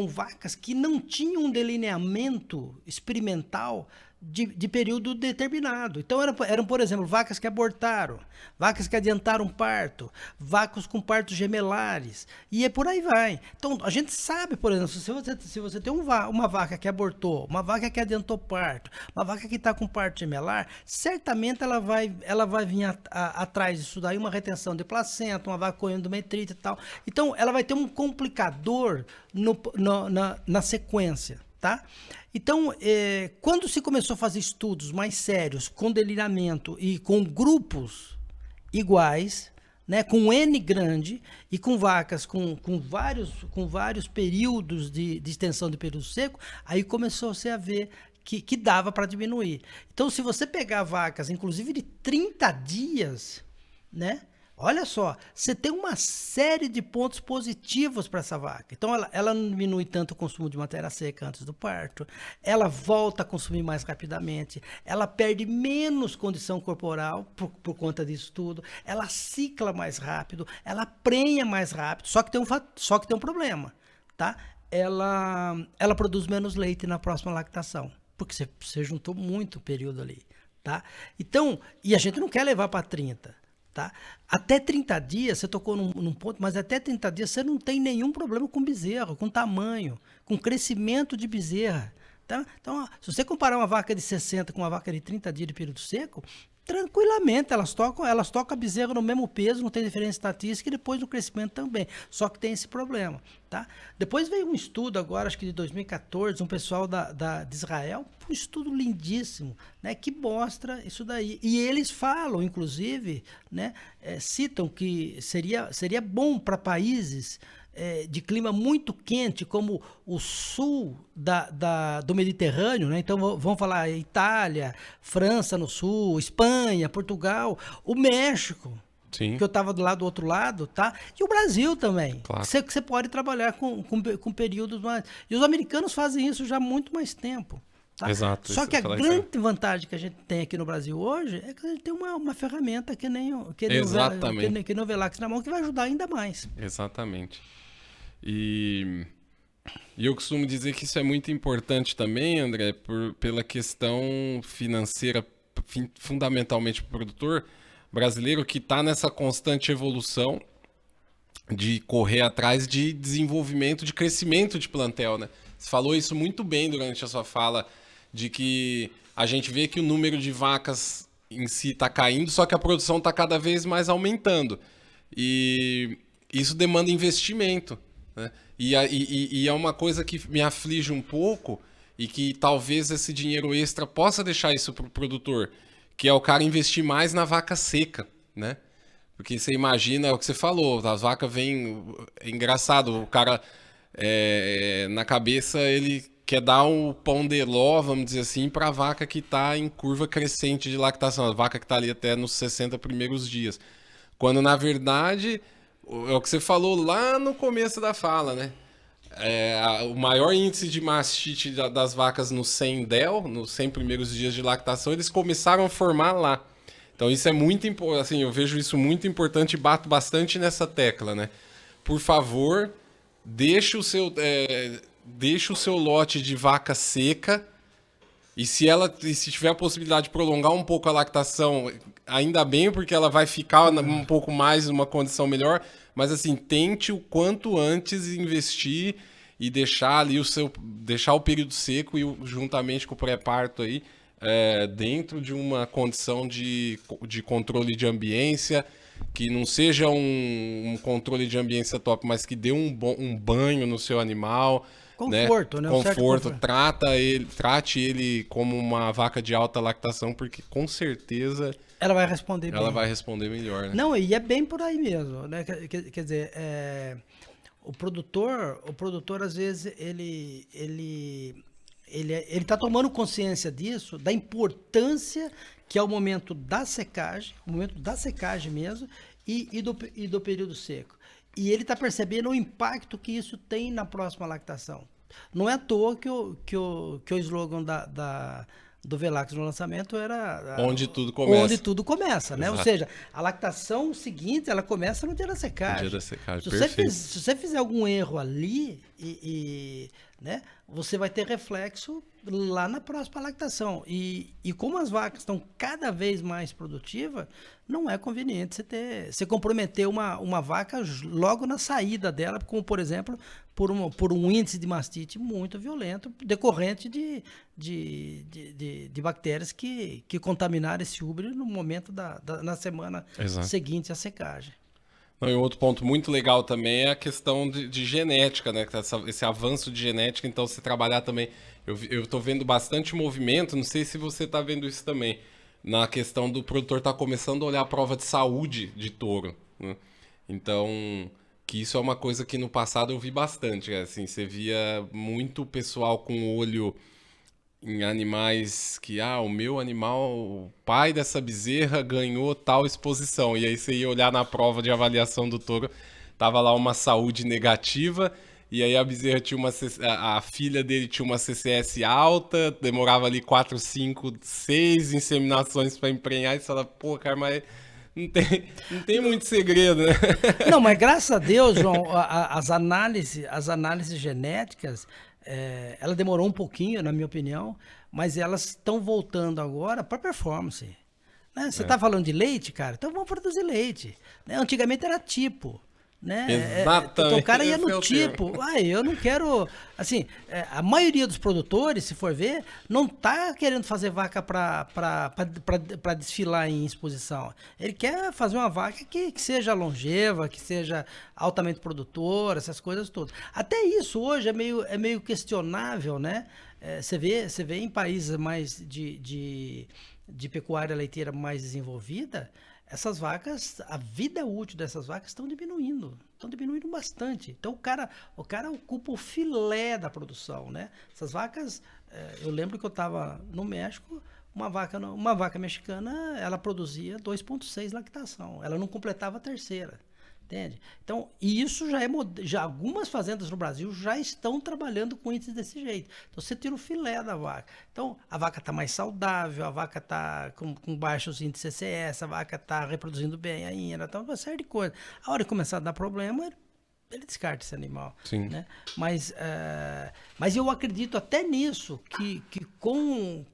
vacas que não tinham um delineamento experimental de período determinado. Então, eram, por exemplo, vacas que abortaram, vacas que adiantaram parto, vacas com partos gemelares, e por aí vai. Então, a gente sabe, por exemplo, se você tem uma vaca que abortou, uma vaca que adiantou parto, uma vaca que está com parto gemelar, certamente ela vai vir atrás disso daí, uma retenção de placenta, uma vaca com endometrite e tal. Então, ela vai ter um complicador na sequência. Tá? Então, quando se começou a fazer estudos mais sérios com delineamento e com grupos iguais, né, com N grande e com vacas com vários períodos de extensão de período seco, aí começou-se a ver que dava para diminuir. Então, se você pegar vacas, inclusive de 30 dias, né? Olha só, você tem uma série de pontos positivos para essa vaca. Então, ela não diminui tanto o consumo de matéria seca antes do parto, ela volta a consumir mais rapidamente, ela perde menos condição corporal por conta disso tudo, ela cicla mais rápido, ela prenha mais rápido, só que tem um problema, tá? Ela produz menos leite na próxima lactação, porque você juntou muito período ali, tá? Então, e a gente não quer levar para 30. Tá? Até 30 dias, você tocou num ponto, mas até 30 dias você não tem nenhum problema com bezerro, com tamanho, com crescimento de bezerra. Tá? Então, se você comparar uma vaca de 60 com uma vaca de 30 dias de período seco, tranquilamente elas tocam a bezerra no mesmo peso, não tem diferença estatística, e depois no crescimento também. Só que tem esse problema. Tá? Depois veio um estudo agora, acho que de 2014, um pessoal de Israel, um estudo lindíssimo, né, que mostra isso daí. E eles falam, inclusive, né, citam que seria bom para países de clima muito quente, como o sul do Mediterrâneo, né? Então vamos falar Itália, França no sul, Espanha, Portugal, o México. Sim. Que eu estava do outro lado, tá? E o Brasil também. Claro. Você pode trabalhar com períodos mais... E os americanos fazem isso já há muito mais tempo. Tá? Exato. Só que a grande vantagem que a gente tem aqui no Brasil hoje é que a gente tem uma ferramenta que nem o Velax na mão, que vai ajudar ainda mais. Exatamente. E eu costumo dizer que isso é muito importante também, André, pela questão financeira, fundamentalmente para o produtor brasileiro, que está nessa constante evolução de correr atrás de desenvolvimento, de crescimento de plantel, né? Você falou isso muito bem durante a sua fala, de que a gente vê que o número de vacas em si está caindo, só que a produção está cada vez mais aumentando. E isso demanda investimento, né? E é uma coisa que me aflige um pouco, e que talvez esse dinheiro extra possa deixar isso para o produtor, que é o cara investir mais na vaca seca, né? Porque você imagina o que você falou, as vacas vêm... É engraçado, o cara, na cabeça, ele quer dar um pão de ló, vamos dizer assim, para a vaca que está em curva crescente de lactação, a vaca que está ali até nos 60 primeiros dias. Quando, na verdade, é o que você falou lá no começo da fala, né? O maior índice de mastite das vacas no 100 DEL, nos 100 primeiros dias de lactação, eles começaram a formar lá. Então isso é muito importante, assim, eu vejo isso muito importante e bato bastante nessa tecla, né? Por favor, deixe o seu lote de vaca seca, e se tiver a possibilidade de prolongar um pouco a lactação, ainda bem, porque ela vai ficar um pouco mais numa condição melhor, mas assim, tente o quanto antes investir e deixar ali deixar o período seco e juntamente com o pré-parto aí, dentro de uma condição de controle de ambiência, que não seja um controle de ambiência top, mas que dê um banho no seu animal. Conforto, né? Conforto. Trate ele como uma vaca de alta lactação, porque com certeza ela vai responder bem. Ela vai responder melhor, né? Não, e é bem por aí mesmo, né? Quer dizer, o produtor às vezes ele está tomando consciência disso, da importância que é o momento da secagem mesmo, e do período seco. E ele está percebendo o impacto que isso tem na próxima lactação. Não é à toa que o slogan do Velax no lançamento era... Onde tudo começa. Onde tudo começa, né? Ou seja, a lactação seguinte, ela começa no dia da secagem. No dia da secagem, perfeito. Se você fizer algum erro ali, né, você vai ter reflexo lá na próxima lactação. E como as vacas estão cada vez mais produtivas, não é conveniente você comprometer uma vaca logo na saída dela, como, por exemplo, por um índice de mastite muito violento, decorrente de bactérias que contaminaram esse útero no momento na semana Exato. seguinte à secagem. Não, e outro ponto muito legal também é a questão de genética, né? Esse avanço de genética, então você trabalhar também. Eu tô vendo bastante movimento, não sei se você tá vendo isso também, na questão do produtor tá começando a olhar a prova de saúde de touro, né? Então, que isso é uma coisa que no passado eu vi bastante, assim, você via muito pessoal com olho em animais que, o meu animal, o pai dessa bezerra ganhou tal exposição. E aí você ia olhar na prova de avaliação do touro, tava lá uma saúde negativa, e aí a bezerra tinha a filha dele tinha uma CCS alta, demorava ali 4, 5, 6 inseminações para emprenhar, e você fala, pô, cara, mas não tem muito segredo, né? Não, mas graças a Deus, João, as análises genéticas, ela demorou um pouquinho, na minha opinião, mas elas estão voltando agora para performance. Né? Você está falando de leite, cara? Então vamos produzir leite. Né? Antigamente era tipo. Né? Exatamente. Então o cara ia Esse é no o tipo. termo. Eu não quero. Assim, a maioria dos produtores, se for ver, não tá querendo fazer vaca para desfilar em exposição. Ele quer fazer uma vaca que seja longeva, que seja altamente produtora, essas coisas todas. Até isso hoje é meio questionável, né? Você vê em países mais de pecuária leiteira mais desenvolvida, essas vacas, a vida útil dessas vacas estão diminuindo bastante. Então o cara ocupa o filé da produção, né? Essas vacas, eu lembro que eu estava no México, uma vaca mexicana, ela produzia 2,6 lactação, ela não completava a terceira. Entende? Então, e isso já algumas fazendas no Brasil já estão trabalhando com índices desse jeito. Então, você tira o filé da vaca. Então, a vaca está mais saudável, a vaca está com baixos índices CCS, a vaca está reproduzindo bem ainda, então, uma série de coisas. A hora que começar a dar problema, ele descarta esse animal. Sim. Né? Mas eu acredito até nisso, que com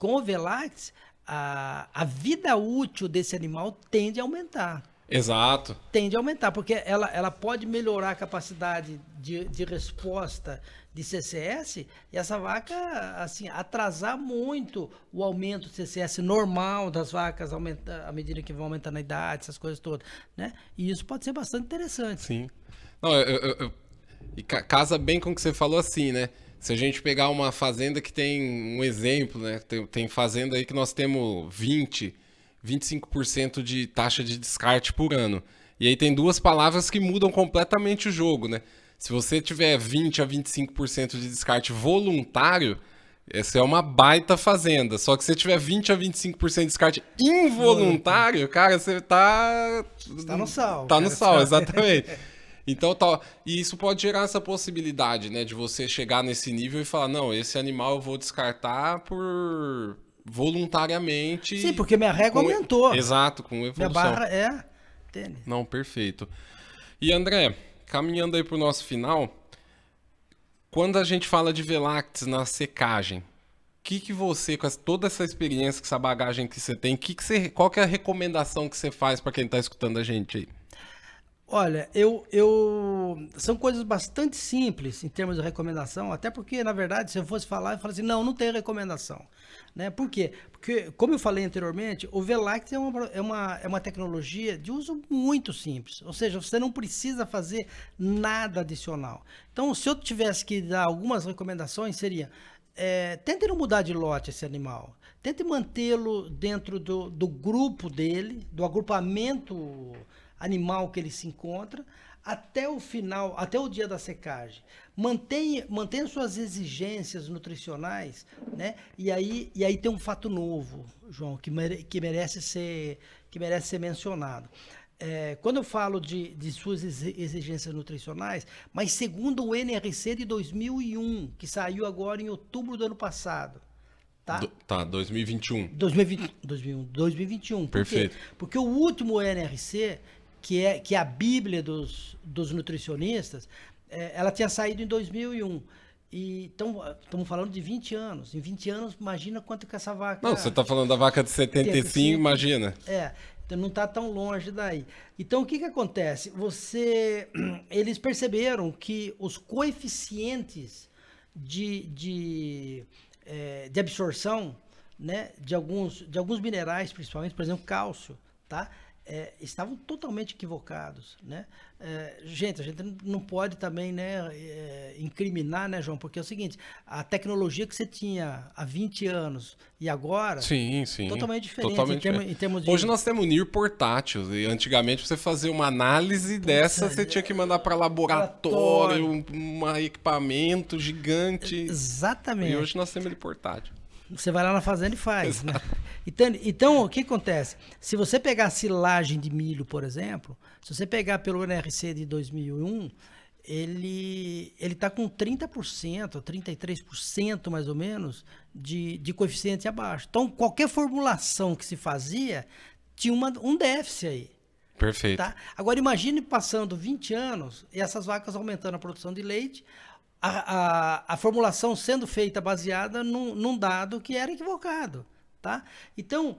o Velax, a vida útil desse animal tende a aumentar. Exato. Tende a aumentar, porque ela pode melhorar a capacidade de resposta de CCS e essa vaca, assim, atrasar muito o aumento do CCS normal das vacas à medida que vão aumentando a idade, essas coisas todas, né? E isso pode ser bastante interessante. Sim. Não, e casa bem com o que você falou assim, né? Se a gente pegar uma fazenda que tem um exemplo, né? Tem fazenda aí que nós temos 25% de taxa de descarte por ano. E aí tem duas palavras que mudam completamente o jogo, né? Se você tiver 20 a 25% de descarte voluntário, essa é uma baita fazenda. Só que se você tiver 20 a 25% de descarte involuntário, cara, você tá... Tá no sal. Tá no sal, exatamente. Então, e isso pode gerar essa possibilidade, né? De você chegar nesse nível e falar, não, esse animal eu vou descartar voluntariamente. Sim, porque minha régua aumentou. Exato, com evolução. Minha barra entende? Não, perfeito. E André, caminhando aí pro nosso final, quando a gente fala de Velax na secagem, que você, com toda essa experiência, com essa bagagem que você tem, qual que é a recomendação que você faz para quem tá escutando a gente aí? Olha, são coisas bastante simples em termos de recomendação, até porque, na verdade, se eu fosse falar, eu falaria assim, não tem recomendação. Né? Por quê? Porque, como eu falei anteriormente, o Velax é uma tecnologia de uso muito simples, ou seja, você não precisa fazer nada adicional. Então, se eu tivesse que dar algumas recomendações, seria, tente não mudar de lote esse animal, tente mantê-lo dentro do grupo dele, do agrupamento animal que ele se encontra, até o final, até o dia da secagem. Mantenha suas exigências nutricionais, né? E aí tem um fato novo, João, que merece ser mencionado. Quando eu falo de suas exigências nutricionais, mas segundo o NRC de 2001, que saiu agora em outubro do ano passado, tá? 2021. 2021. Perfeito. Por quê? Porque o último NRC, que é a Bíblia dos nutricionistas, ela tinha saído em 2001. E estamos falando de 20 anos. Em 20 anos, imagina quanto que essa vaca... Não, você está falando da vaca de 75, imagina. Então não está tão longe daí. Então, o que acontece? Eles perceberam que os coeficientes de absorção, né, de alguns minerais, principalmente, por exemplo, cálcio, tá? Estavam totalmente equivocados, né? Gente, a gente não pode também, né, incriminar, né, João? Porque é o seguinte, a tecnologia que você tinha há 20 anos e agora, sim, totalmente diferente. Totalmente em termos de... Hoje nós temos o NIR portátil, e antigamente pra você fazer uma análise dessa, você tinha que mandar para laboratório, um equipamento gigante. Exatamente. E hoje nós temos ele portátil. Você vai lá na fazenda e faz, né? Então, o que acontece? Se você pegar a silagem de milho, por exemplo, se você pegar pelo NRC de 2001, ele está com 30%, 33% mais ou menos, de coeficiente abaixo. Então, qualquer formulação que se fazia tinha um déficit aí. Perfeito. Tá? Agora, imagine passando 20 anos e essas vacas aumentando a produção de leite, a formulação sendo feita baseada num dado que era equivocado, tá? Então,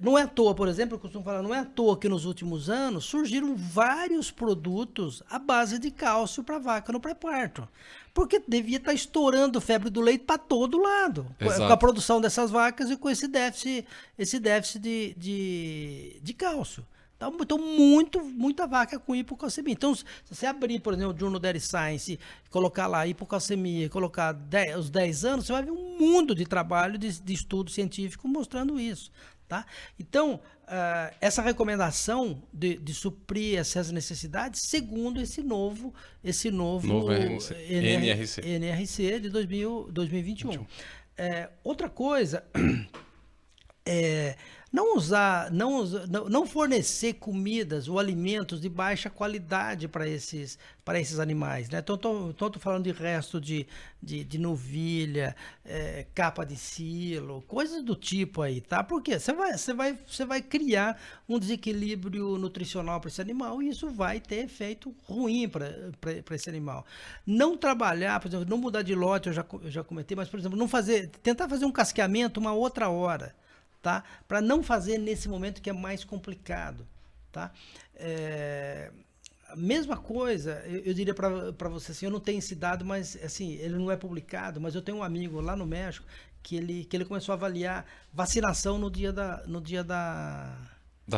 não é à toa, por exemplo, eu costumo falar, não é à toa que nos últimos anos surgiram vários produtos à base de cálcio para vaca no pré-parto, porque devia estar estourando febre do leite para todo lado, com a produção dessas vacas e com esse déficit de cálcio. Então, muita vaca com hipocalcemia. Então, se você abrir, por exemplo, o Journal Dairy Science, colocar lá hipocalcemia, colocar os 10 anos, você vai ver um mundo de trabalho, de estudo científico mostrando isso. Tá? Então, essa recomendação de suprir essas necessidades, segundo esse novo NRC de 2021. Outra coisa... Não fornecer comidas ou alimentos de baixa qualidade para esses animais, né? Então, estou falando de resto de novilha, capa de silo, coisas do tipo aí, tá? Porque você vai criar um desequilíbrio nutricional para esse animal e isso vai ter efeito ruim para esse animal. Não trabalhar, por exemplo, não mudar de lote, eu já comentei, mas, por exemplo, tentar fazer um casqueamento uma outra hora. Tá? Para não fazer nesse momento que é mais complicado, tá? A mesma coisa, eu diria para você assim, eu não tenho esse dado, mas assim, ele não é publicado, mas eu tenho um amigo lá no México que ele começou a avaliar vacinação no dia da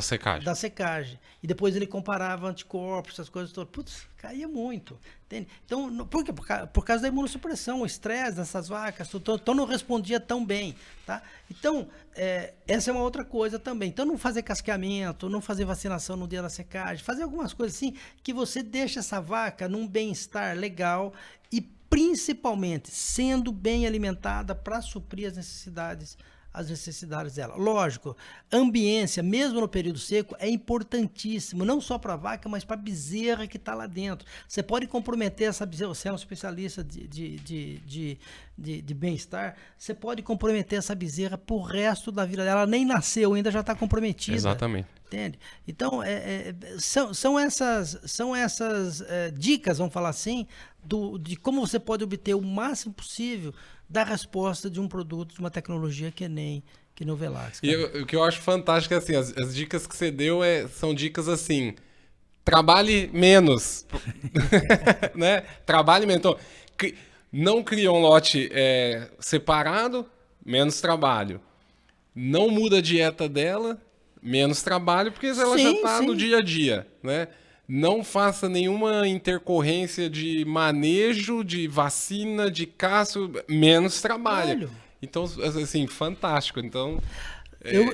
secagem. E depois ele comparava anticorpos, essas coisas todas. Putz, caía muito. Entende? Então, por quê? Por causa da imunossupressão, o estresse dessas vacas, então não respondia tão bem. Tá? Então, essa é uma outra coisa também. Então, não fazer casqueamento, não fazer vacinação no dia da secagem, fazer algumas coisas assim que você deixa essa vaca num bem-estar legal e, principalmente, sendo bem alimentada para suprir as necessidades dela. Lógico, ambiência, mesmo no período seco, é importantíssimo, não só para a vaca, mas para a bezerra que está lá dentro. Você pode comprometer essa bezerra, você é um especialista de bem-estar, você pode comprometer essa bezerra pro resto da vida dela. Ela nem nasceu, ainda já está comprometida. Exatamente. Entende? Então, são essas dicas, vamos falar assim, de como você pode obter o máximo possível da resposta de um produto, de uma tecnologia que nem o Velax. E o que eu acho fantástico é assim, as dicas que você deu são dicas assim, trabalhe menos, né? Trabalhe menos. Então, não cria um lote separado, menos trabalho. Não muda a dieta dela, menos trabalho, porque ela já está no dia a dia, né? Não faça nenhuma intercorrência de manejo, de vacina, de caso, menos trabalho. Então, assim, fantástico. Então,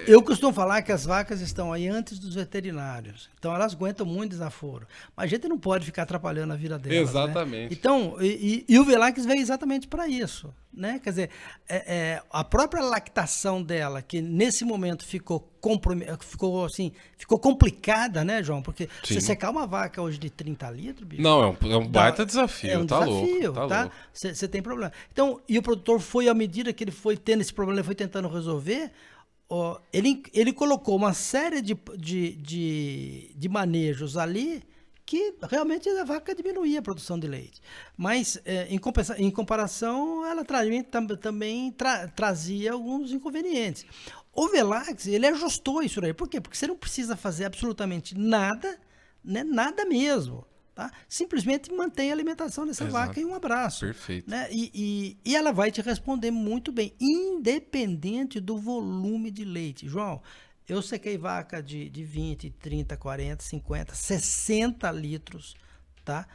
eu costumo falar que as vacas estão aí antes dos veterinários. Então, elas aguentam muito desaforo. Mas a gente não pode ficar atrapalhando a vida delas. Exatamente. Né? Então, e o Velax veio exatamente para isso. Né? Quer dizer, a própria lactação dela, que nesse momento ficou complicada, né, João? Porque você secar uma vaca hoje de 30 litros, bicho, não, é um baita desafio. É um desafio, tá? Você tem problema. Então, e o produtor foi, à medida que ele foi tendo esse problema, ele foi tentando resolver, ele colocou uma série de manejos ali que realmente a vaca diminuía a produção de leite. Mas, em comparação, ela também trazia alguns inconvenientes. O Velax, ele ajustou isso aí. Por quê? Porque você não precisa fazer absolutamente nada, né? Nada mesmo. Tá? Simplesmente mantém a alimentação dessa vaca em um abraço. Perfeito. Né? E ela vai te responder muito bem, independente do volume de leite. João, eu sequei vaca de 20, 30, 40, 50, 60 litros, tá?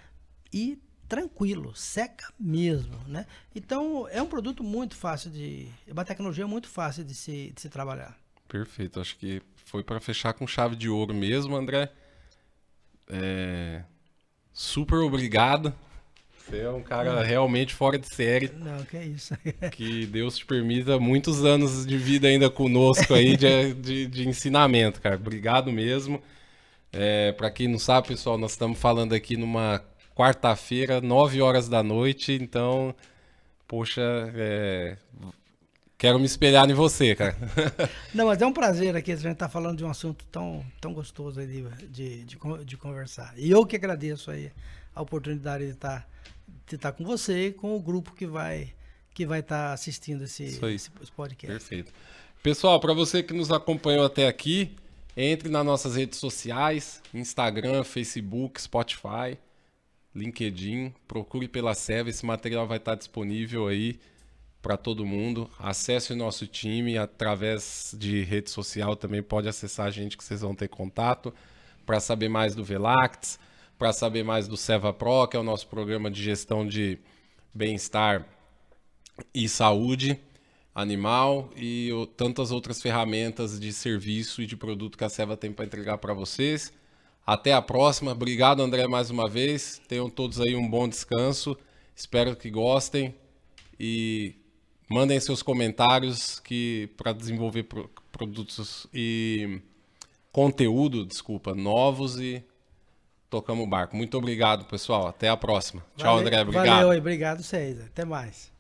E tranquilo, seca mesmo, né? Então, é um produto muito fácil é uma tecnologia muito fácil de se trabalhar. Perfeito, acho que foi para fechar com chave de ouro mesmo, André. Super obrigado. Você é um cara realmente fora de série. Não, que é isso. Que Deus te permita muitos anos de vida ainda conosco aí de ensinamento, cara. Obrigado mesmo. Para quem não sabe, pessoal, nós estamos falando aqui numa quarta-feira, 9 horas da noite. Então, poxa, quero me espelhar em você, cara. Não, mas é um prazer aqui a gente estar falando de um assunto tão gostoso aí de conversar. E eu que agradeço aí a oportunidade de estar com você e com o grupo que vai estar assistindo esse podcast. Perfeito. Pessoal, para você que nos acompanhou até aqui, entre nas nossas redes sociais, Instagram, Facebook, Spotify, LinkedIn, procure pela Seva, esse material vai estar disponível aí para todo mundo. Acesse o nosso time através de rede social, também pode acessar a gente que vocês vão ter contato para saber mais do Velacts, para saber mais do Seva Pro, que é o nosso programa de gestão de bem-estar e saúde animal e tantas outras ferramentas de serviço e de produto que a Seva tem para entregar para vocês. Até a próxima. Obrigado, André, mais uma vez. Tenham todos aí um bom descanso. Espero que gostem e mandem seus comentários para desenvolver produtos e conteúdo, novos e tocamos o barco. Muito obrigado, pessoal. Até a próxima. Tchau, André. Obrigado. Valeu, obrigado, César. Até mais.